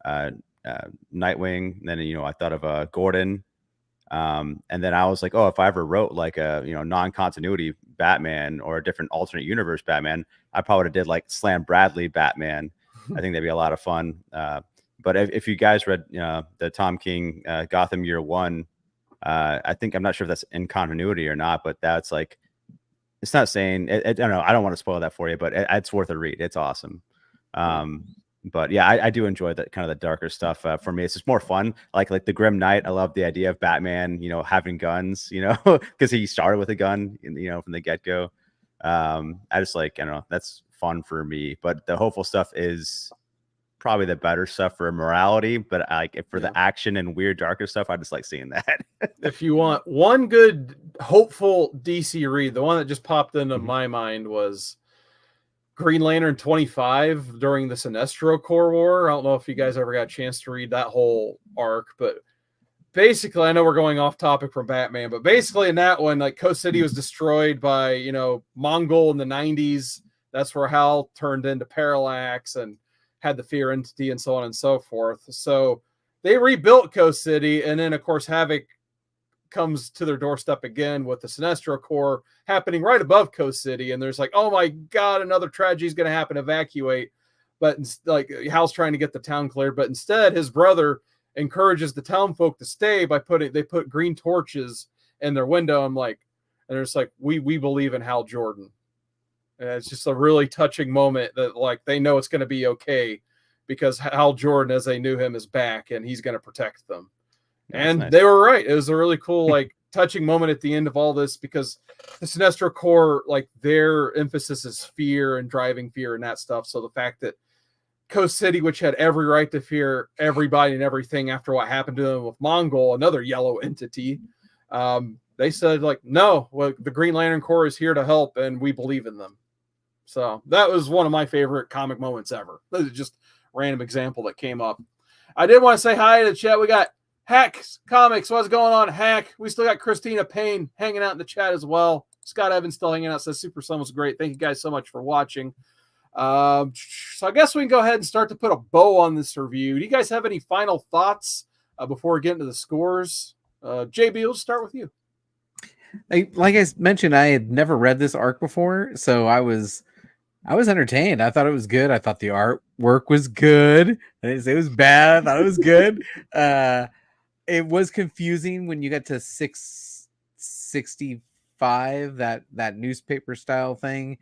Nightwing. Then, I thought of Gordon. And then I was like, oh, if I ever wrote like a, non-continuity Batman or a different alternate universe Batman, I probably would have did like Slam Bradley Batman. I think that'd be a lot of fun. But if you guys read the Tom King Gotham Year One, I think, I'm not sure if that's in continuity or not, but that's like, it's not saying, I don't know. I don't want to spoil that for you, but it's worth a read. It's awesome. But yeah, I do enjoy that kind of the darker stuff. For me, it's just more fun. Like the Grim Knight. I love the idea of Batman, having guns, because he started with a gun, from the get-go. I just like, I don't know, that's fun for me. But the hopeful stuff is probably the better stuff for morality. But for the action and weird darker stuff, I just like seeing that. If you want one good hopeful DC read, the one that just popped into my mind was Green Lantern 25 during the Sinestro Corps War. I don't know if you guys ever got a chance to read that whole arc, but basically, I know we're going off topic from Batman, but basically in that one, like Coast City was destroyed by, Mongol in the 90s. That's where Hal turned into Parallax and had the fear entity and so on and so forth. So they rebuilt Coast City, and then of course Havoc comes to their doorstep again with the Sinestro Corps happening right above Coast City, and there's like, oh my god, another tragedy is going to happen, evacuate. But like Hal's trying to get the town cleared, but instead his brother encourages the town folk to stay by they put green torches in their window. I'm like, and it's like, we believe in Hal Jordan. And it's just a really touching moment that like they know it's going to be okay because Hal Jordan, as they knew him, is back and he's going to protect them. And nice. They were right. It was a really cool, like touching moment at the end of all this, because the Sinestro Corps, like their emphasis is fear and driving fear and that stuff. So the fact that Coast City, which had every right to fear everybody and everything after what happened to them with Mongol, another yellow entity, they said like, no, well, the Green Lantern Corps is here to help and we believe in them. So that was one of my favorite comic moments ever. This is just a random example that came up. I did want to say hi to the chat. We got Hack Comics, what's going on, Hack? We still got Christina Payne hanging out in the chat as well. Scott Evans still hanging out, says Super Sun was great. Thank you guys so much for watching. So I guess we can go ahead and start to put a bow on this review. Do you guys have any final thoughts before we get into the scores? JB, we'll start with you. Like I mentioned, I had never read this arc before, so I was entertained. I thought it was good. I thought the artwork was good. I didn't say it was bad. I thought it was good. It was confusing when you got to 665, that newspaper style thing.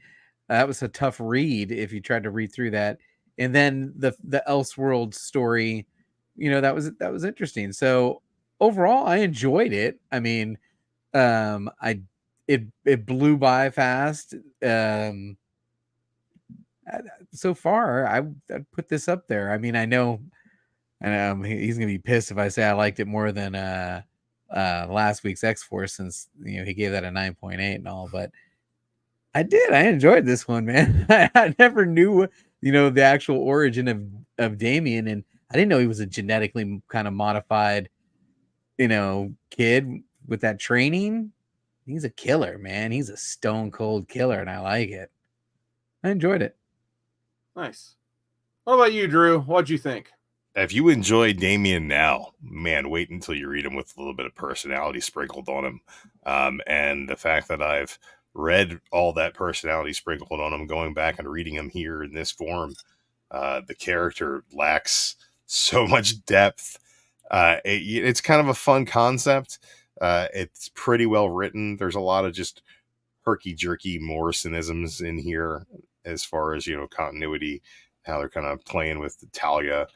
That was a tough read if you tried to read through that. And then the Elseworld story, that was interesting. So overall, I enjoyed it. I mean, it blew by fast. So far, I'd put this up there. I mean, I know he's gonna be pissed if I say I liked it more than last week's X-Force, since he gave that a 9.8 and all, but I enjoyed this one, man. I never knew the actual origin of Damien, and I didn't know he was a genetically kind of modified kid with that training. He's a killer, man. He's a stone cold killer, and I like it. I enjoyed it. Nice. What about you, Drew? What'd you think? If you enjoy Damien now, man, wait until you read him with a little bit of personality sprinkled on him. And the fact that I've read all that personality sprinkled on him, going back and reading him here in this form, the character lacks so much depth. It's kind of a fun concept. It's pretty well written. There's a lot of just herky-jerky Morrisonisms in here as far as, continuity, how they're kind of playing with Talia.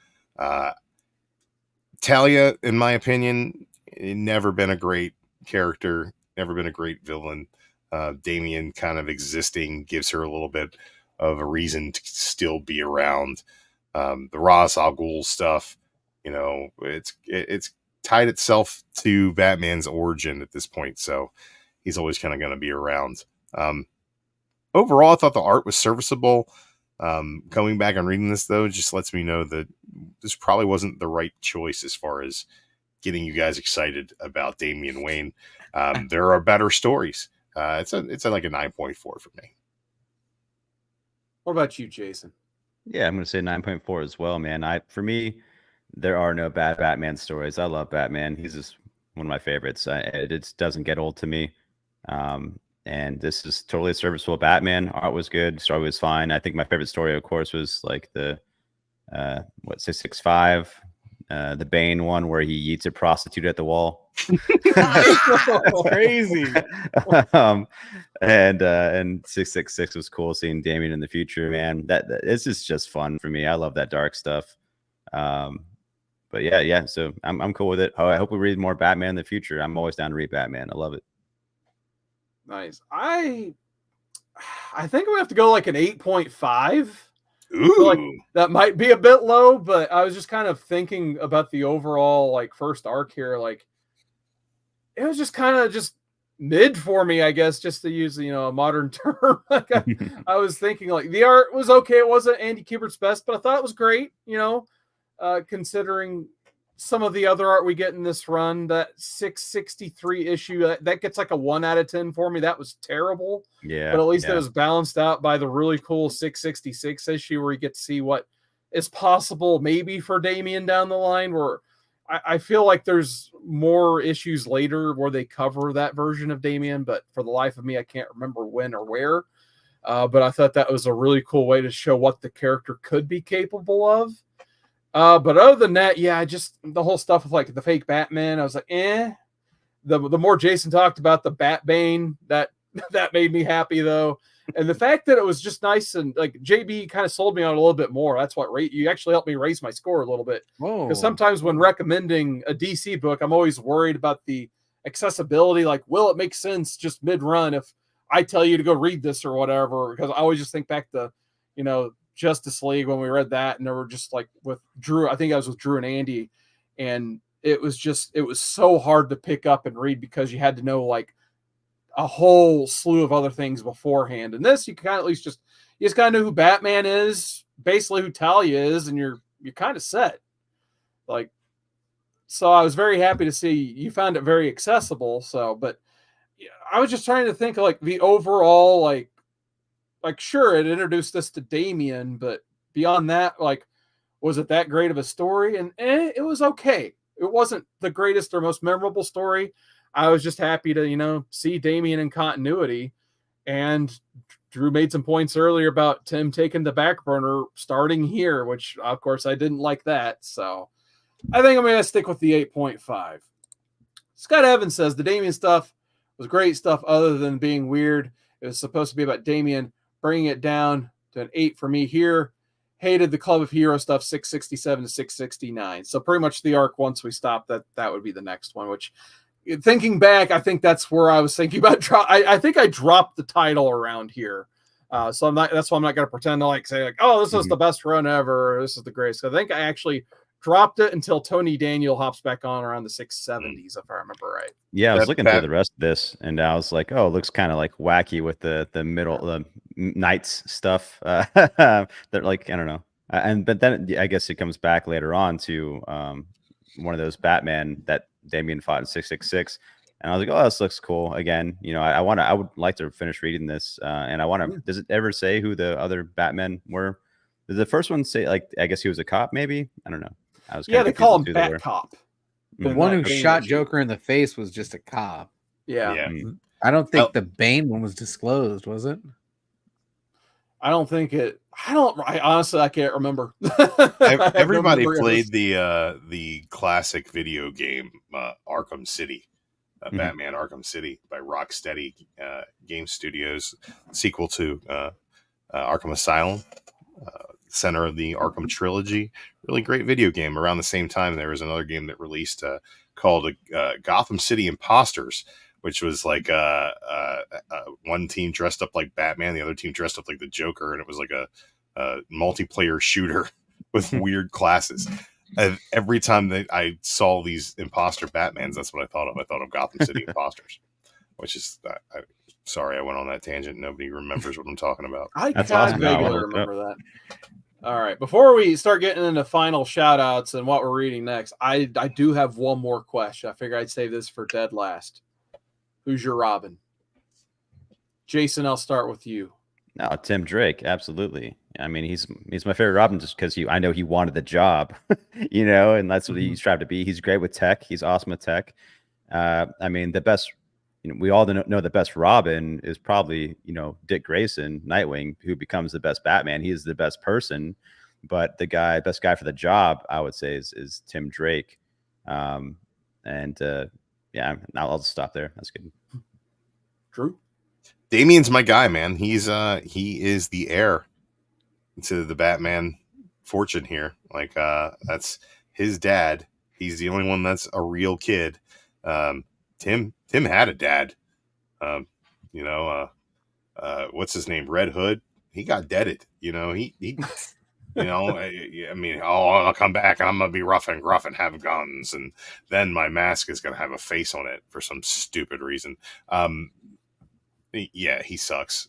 Talia, in my opinion, never been a great character, never been a great villain. Damien kind of existing gives her a little bit of a reason to still be around. The Ra's al Ghul stuff, it's tied itself to Batman's origin at this point, so he's always kind of going to be around. Overall, I thought the art was serviceable. Going back and reading this, though, just lets me know that this probably wasn't the right choice as far as getting you guys excited about Damian Wayne. There are better stories. It's like a 9.4 for me. What about you, Jason? Yeah, I'm going to say 9.4 as well, man. For me, there are no bad Batman stories. I love Batman. He's just one of my favorites. It doesn't get old to me. And this is totally a serviceable Batman. Art was good. Story was fine. I think my favorite story, of course, was like the 665, the Bane one where he eats a prostitute at the wall. Crazy. And 666 was cool, seeing Damien in the future, man. That this is just fun for me. I love that dark stuff. But yeah. So I'm cool with it. I hope we read more Batman in the future. I'm always down to read Batman. I love it. Nice. I think we have to go like an 8.5. Ooh. Like that might be a bit low, but I was just kind of thinking about the overall like first arc here. Like it was just kind of just mid for me, I guess, just to use a modern term. Like I was thinking like the art was okay. It wasn't Andy Kubert's best, but I thought it was great. Considering some of the other art we get in this run, that 663 issue that gets like a 1 out of 10 for me. That was terrible. Yeah, but at least it was balanced out by the really cool 666 issue where you get to see what is possible maybe for Damien down the line, where I feel like there's more issues later where they cover that version of Damien, but for the life of me, I can't remember when or where. But I thought that was a really cool way to show what the character could be capable of. But other than that, just the whole stuff with like the fake Batman, I was like, The more Jason talked about the Batbane, that made me happy though. And the fact that it was just nice, and like JB kind of sold me on a little bit more. That's what you actually helped me raise my score a little bit. Because sometimes when recommending a DC book, I'm always worried about the accessibility. Like, will it make sense just mid-run if I tell you to go read this or whatever? Because I always just think back to, Justice League when we read that, and they were just like with Drew. I think I was with Drew and Andy, and it was so hard to pick up and read because you had to know like a whole slew of other things beforehand. And this, you can kind of at least just kind of know who Batman is, basically who Talia is, and you're kind of set. Like so I was very happy to see you found it very accessible. So, but yeah, I was just trying to think of like the overall like sure it introduced us to Damien, but beyond that, like was it that great of a story? And it was okay. It wasn't the greatest or most memorable story. I was just happy to see Damien in continuity. And Drew made some points earlier about Tim taking the back burner starting here, which of course I didn't like that. So I think I'm going to stick with the 8.5. Scott Evans says the Damien stuff was great stuff other than being weird. It was supposed to be about Damien, bringing it down to an 8 for me here. Hated the Club of Heroes stuff, 667 to 669. So pretty much the arc, once we stop, that would be the next one, which thinking back, I think that's where I was thinking about. I think I dropped the title around here. So that's why I'm not going to pretend to say like, oh, this is the best run ever. Or, this is the greatest. I think I actually dropped it until Tony Daniel hops back on around the 670s, if I remember right. Yeah, I was looking through the rest of this, and I was like, oh, it looks kind of like wacky with the middle, the Knights stuff. That like, I don't know. But then I guess it comes back later on to one of those Batman that Damien fought in 666. And I was like, oh, this looks cool. Again, I would like to finish reading this. And I want to, does it ever say who the other Batmen were? Did the first one say, like, I guess he was a cop, maybe? I don't know. They call him Bat Cop. The one who shot Joker in the face was just a cop. Yeah. I don't think the Bane one was disclosed, was it? I don't think it. I honestly, I can't remember. Everybody played the classic video game Arkham City, Batman Arkham City by Rocksteady Game Studios, sequel to Arkham Asylum, center of the Arkham trilogy. Really great video game. Around the same time, there was another game that released called Gotham City Imposters, which was like one team dressed up like Batman, the other team dressed up like the Joker, and it was like a multiplayer shooter with weird classes. And every time that I saw these imposter Batmans, that's what I thought of. I thought of Gotham City Imposters, which is sorry I went on that tangent. Nobody remembers what I'm talking about. I kind of vaguely remember that. All right, before we start getting into final shout outs and what we're reading next, I do have one more question. I figure I'd save this for dead last. Who's your Robin? Jason, I'll start with you. No, Tim Drake, absolutely. I mean, he's my favorite Robin just because I know he wanted the job, and that's what he strived to be. He's great with tech. He's awesome with tech. I mean, the best, we all know the best Robin is probably, Dick Grayson, Nightwing, who becomes the best Batman. He is the best person, but the best guy for the job, I would say, is Tim Drake. Yeah, I'll just stop there. That's good. Drew? Damien's my guy, man. He is the heir to the Batman fortune here. Like that's his dad. He's the only one that's a real kid. Tim had a dad. What's his name? Red Hood. He got deaded. He I mean, I'll come back and I'm gonna be rough and gruff and have guns, and then my mask is gonna have a face on it for some stupid reason. Yeah, he sucks.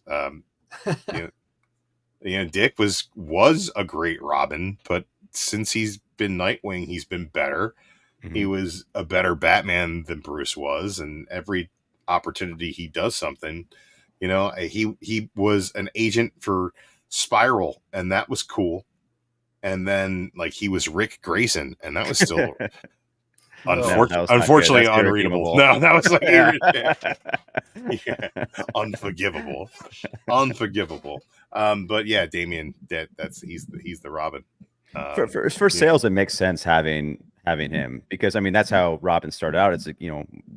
Dick was a great Robin, but since he's been Nightwing, he's been better. Mm-hmm. He was a better Batman than Bruce was, and every opportunity he does something, he was an agent for Spiral, and that was cool. And then, he was Rick Grayson, and that was still unfortunately unreadable. No, that was unforgivable. But yeah, Damien, he's the Robin. For sales, it makes sense having him, because I mean that's how Robin started out. It's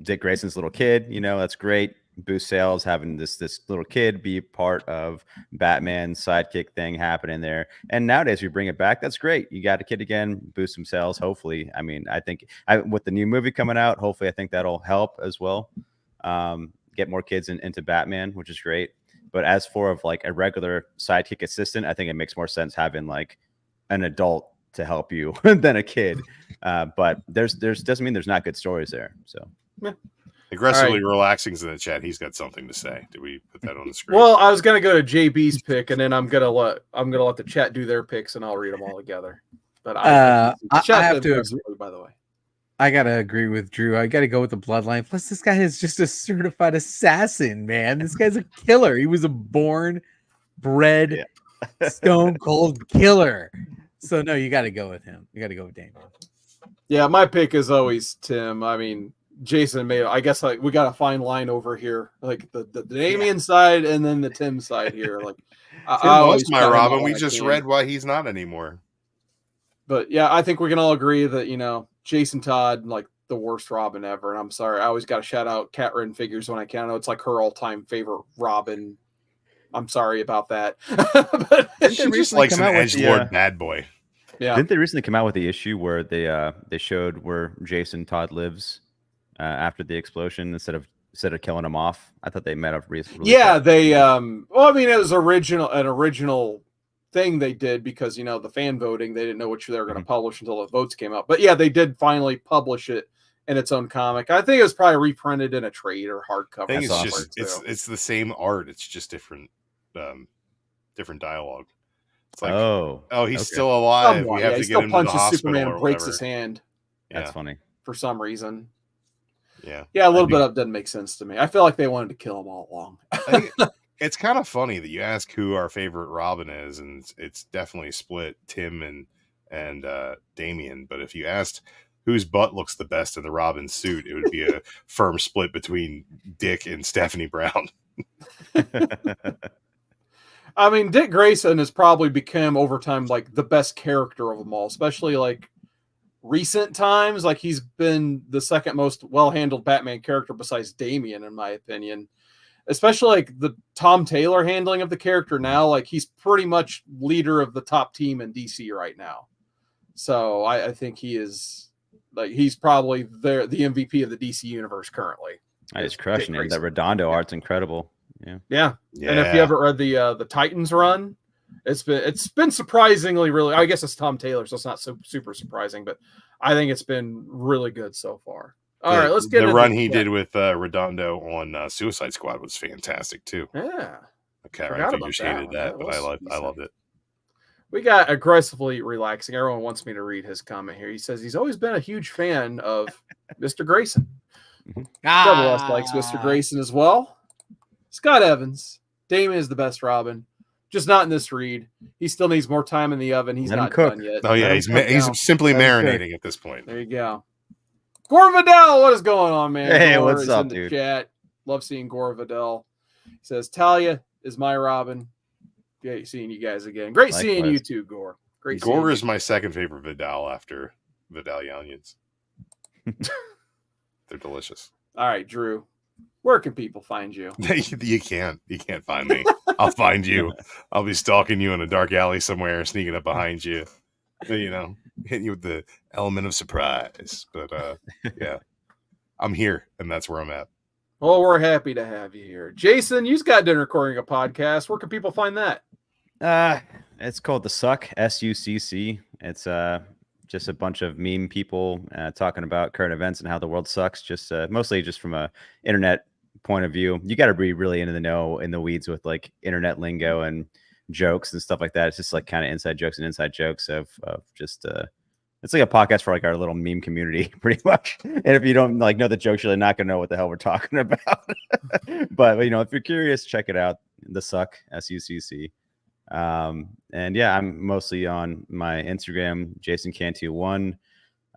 Dick Grayson's little kid. That's great. Boost sales, having this little kid be part of Batman's sidekick thing happening there. And nowadays we bring it back. That's great. You got a kid again, boost some sales. Hopefully, I mean, I think with the new movie coming out, hopefully I think that'll help as well. Get more kids into Batman, which is great. But as for a regular sidekick assistant, I think it makes more sense having an adult to help you than a kid. But there's doesn't mean there's not good stories there. So yeah. Aggressively relaxing's in the chat. He's got something to say. Did we put that on the screen? Well, I was gonna go to JB's pick, and then I'm gonna let the chat do their picks, and I'll read them all together. But I have to agree, by the way. I gotta agree with Drew. I gotta go with the bloodline. Plus, this guy is just a certified assassin, man. This guy's a killer. He was a born, bred, stone cold killer. So no, you gotta go with him. You gotta go with Damien. Yeah, my pick is always Tim. I mean, Jason made. I guess like we got a fine line over here, like the Damien side and then the Tim side here. Like Tim I was always my cut him Robin. out We when I just can. read why he's not anymore. But yeah, I think we can all agree that Jason Todd, like the worst Robin ever. And I'm sorry, I always got to shout out Cat Ridden Figures when I can. I know it's like her all-time favorite Robin. I'm sorry about that. But She just likes an edgelord bad boy. Yeah. Didn't they recently come out with the issue where they showed where Jason Todd lives after the explosion instead of killing him off? I thought they met up recently. Yeah, they well, I mean, it was an original thing they did because the fan voting, they didn't know which they were going to publish until the votes came out. But yeah, they did finally publish it in its own comic. I think it was probably reprinted in a trade or hardcover. I think it's the same art. It's just different dialogue. It's like, he's still alive. Somewhat, we have he to still get him to the punches hospital Superman or and breaks whatever. his hand. That's funny. For some reason. Yeah. Yeah, a little bit of doesn't make sense to me. I feel like they wanted to kill him all along. I think it's kind of funny that you ask who our favorite Robin is, and it's definitely split Tim and Damien. But if you asked whose butt looks the best in the Robin suit, it would be a firm split between Dick and Stephanie Brown. I mean, Dick Grayson has probably become over time like the best character of them all, especially like recent times. Like he's been the second most well-handled Batman character besides Damien, in my opinion. Especially like the Tom Taylor handling of the character now. Like he's pretty much leader of the top team in DC right now. So I think he is like he's probably the MVP of the DC universe currently. I just crushing it. That Redondo art's incredible. Yeah. And if you ever read the Titans run, it's been surprisingly really. I guess it's Tom Taylor, so it's not so super surprising, but I think it's been really good so far. All right, let's get the run he did with Redondo on Suicide Squad was fantastic too. Yeah, okay, I figured you hated that, but I loved it. We got aggressively relaxing. Everyone wants me to read his comment here. He says he's always been a huge fan of Mr. Grayson. Double S likes Mr. Grayson as well. Scott Evans, Damien is the best Robin, just not in this read. He still needs more time in the oven. He's not done yet. Oh yeah, he's simply marinating at this point. There you go. Gore Vidal, what is going on, man? Hey, Gore what's up, dude? Chat. Love seeing Gore Vidal. He says Talia is my Robin. Great seeing you guys again. Great seeing you too, Gore. Great. Gore is my second favorite Vidal after Vidalianians. They're delicious. All right, Drew. Where can people find you? You can't find me. I'll find you. I'll be stalking you in a dark alley somewhere, sneaking up behind you. Hitting you with the element of surprise. But yeah, I'm here, and that's where I'm at. Well, we're happy to have you here. Jason, you've got done recording a podcast. Where can people find that? It's called The Suck, SUCC. It's just a bunch of meme people talking about current events and how the world sucks, just mostly just from a internet point of view. You got to be really into the know, in the weeds with like internet lingo and jokes and stuff like that. It's just like kind of inside jokes of just it's like a podcast for like our little meme community pretty much. And if you don't like know the jokes, you're not gonna know what the hell we're talking about. But if you're curious, check it out. The Suck, SUCC. And yeah, I'm mostly on my Instagram, JasonCantu1.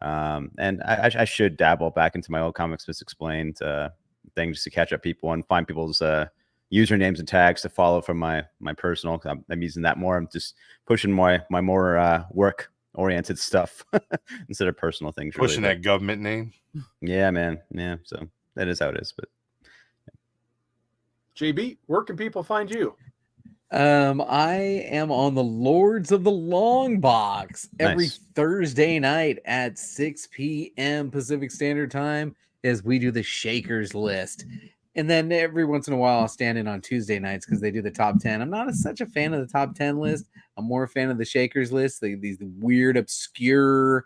And I should dabble back into my old Comics Misexplained thing just to catch up people and find people's usernames and tags to follow from my personal. I'm using that more. I'm just pushing my more work oriented stuff instead of personal things. Pushing that government name. Yeah, man. Yeah. So that is how it is. But JB, where can people find you? I am on the Lords of the Long Box every Thursday night at 6 p.m. Pacific Standard Time as we do the Shakers list. And then every once in a while, I'll stand in on Tuesday nights because they do the top 10. I'm not such a fan of the top 10 list. I'm more a fan of the Shakers list. These weird, obscure,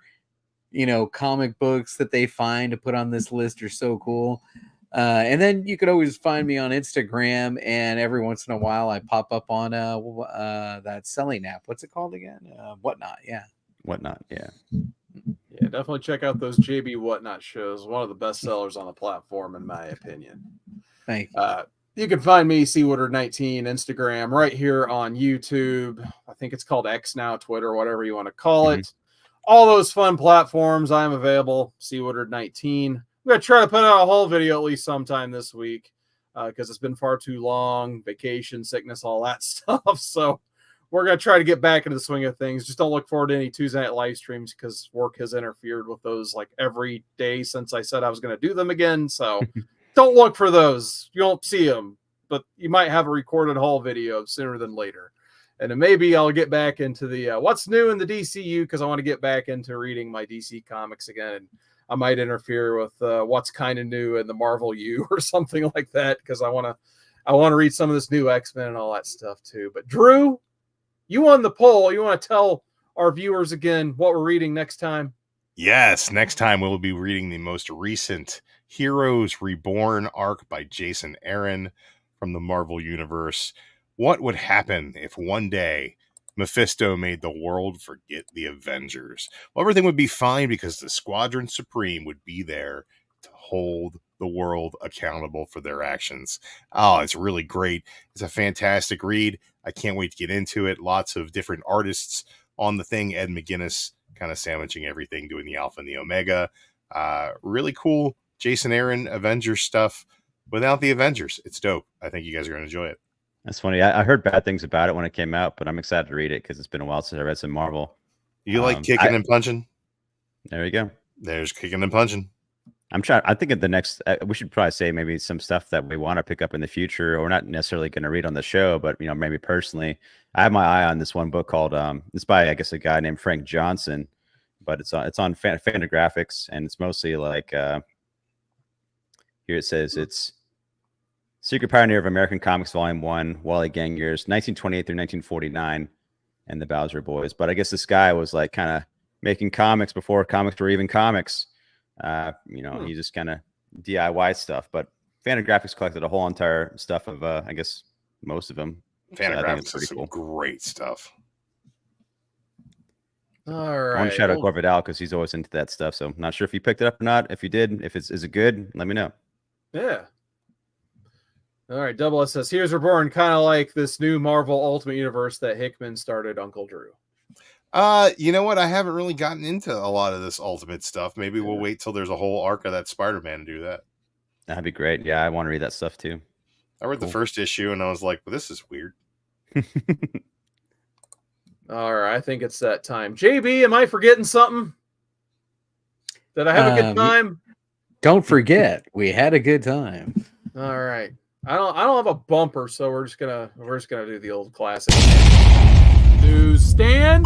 comic books that they find to put on this list are so cool. And then you could always find me on Instagram, and every once in a while I pop up on that selling app. What's it called again? Whatnot. Yeah. Whatnot. Yeah. Yeah, definitely check out those JB Whatnot shows. One of the best sellers on the platform, in my opinion. Thank you. You can find me, CWoodard19, Instagram, right here on YouTube. I think it's called X now, Twitter, whatever you want to call it. All those fun platforms, I'm available, CWoodard19. I'm going to try to put out a whole video at least sometime this week because it's been far too long, vacation, sickness, all that stuff. So we're going to try to get back into the swing of things. Just don't look forward to any Tuesday night live streams because work has interfered with those like every day since I said I was going to do them again. So don't look for those. You won't see them, but you might have a recorded haul video sooner than later. And then maybe I'll get back into the what's new in the DCU because I want to get back into reading my DC comics again. And I might interfere with what's kind of new in the Marvel U or something like that because I want to read some of this new X-Men and all that stuff too. But Drew, you won the poll. You want to tell our viewers again what we're reading next time? Yes, next time we'll be reading the most recent Heroes Reborn arc by Jason Aaron from the Marvel Universe. What would happen if one day Mephisto made the world forget the Avengers? Well, everything would be fine because the Squadron Supreme would be there to hold the world accountable for their actions. Oh, it's really great. It's a fantastic read. I can't wait to get into it. Lots of different artists on the thing. Ed McGuinness kind of sandwiching everything, doing the Alpha and the Omega. Really cool Jason Aaron Avengers stuff without the Avengers. It's dope. I think you guys are going to enjoy it. That's funny. I heard bad things about it when it came out, but I'm excited to read it because it's been a while since I read some Marvel. You like kicking and punching? There you go. There's kicking and punching. I think at the next, we should probably say maybe some stuff that we want to pick up in the future, or not necessarily going to read on the show, but maybe personally, I have my eye on this one book called it's by I guess a guy named Frank Johnson, but it's on Fantagraphics, and it's mostly like here it says it's Secret Pioneer of American Comics Volume 1, Wally Gang Years, 1928 through 1949, and the Bowser Boys. But I guess this guy was like kind of making comics before comics were even comics. He just kind of DIY stuff. But Fantagraphics collected a whole entire stuff of, I guess, most of them. Fantagraphics is some great stuff. All right. I want to shout out Gore Vidal because he's always into that stuff. So I'm not sure if you picked it up or not. If you did, is it good? Let me know. Yeah. All right, Double S says, Heroes Reborn, kind of like this new Marvel Ultimate Universe that Hickman started, Uncle Drew. You know what? I haven't really gotten into a lot of this Ultimate stuff. Maybe we'll wait till there's a whole arc of that Spider-Man to do that. That'd be great. Yeah, I want to read that stuff too. I read the first issue and I was like, well, this is weird. All right, I think it's that time. JB, am I forgetting something? Did I have a good time? Don't forget, we had a good time. All right. I don't have a bumper, so we're just gonna do the old classic. News stand.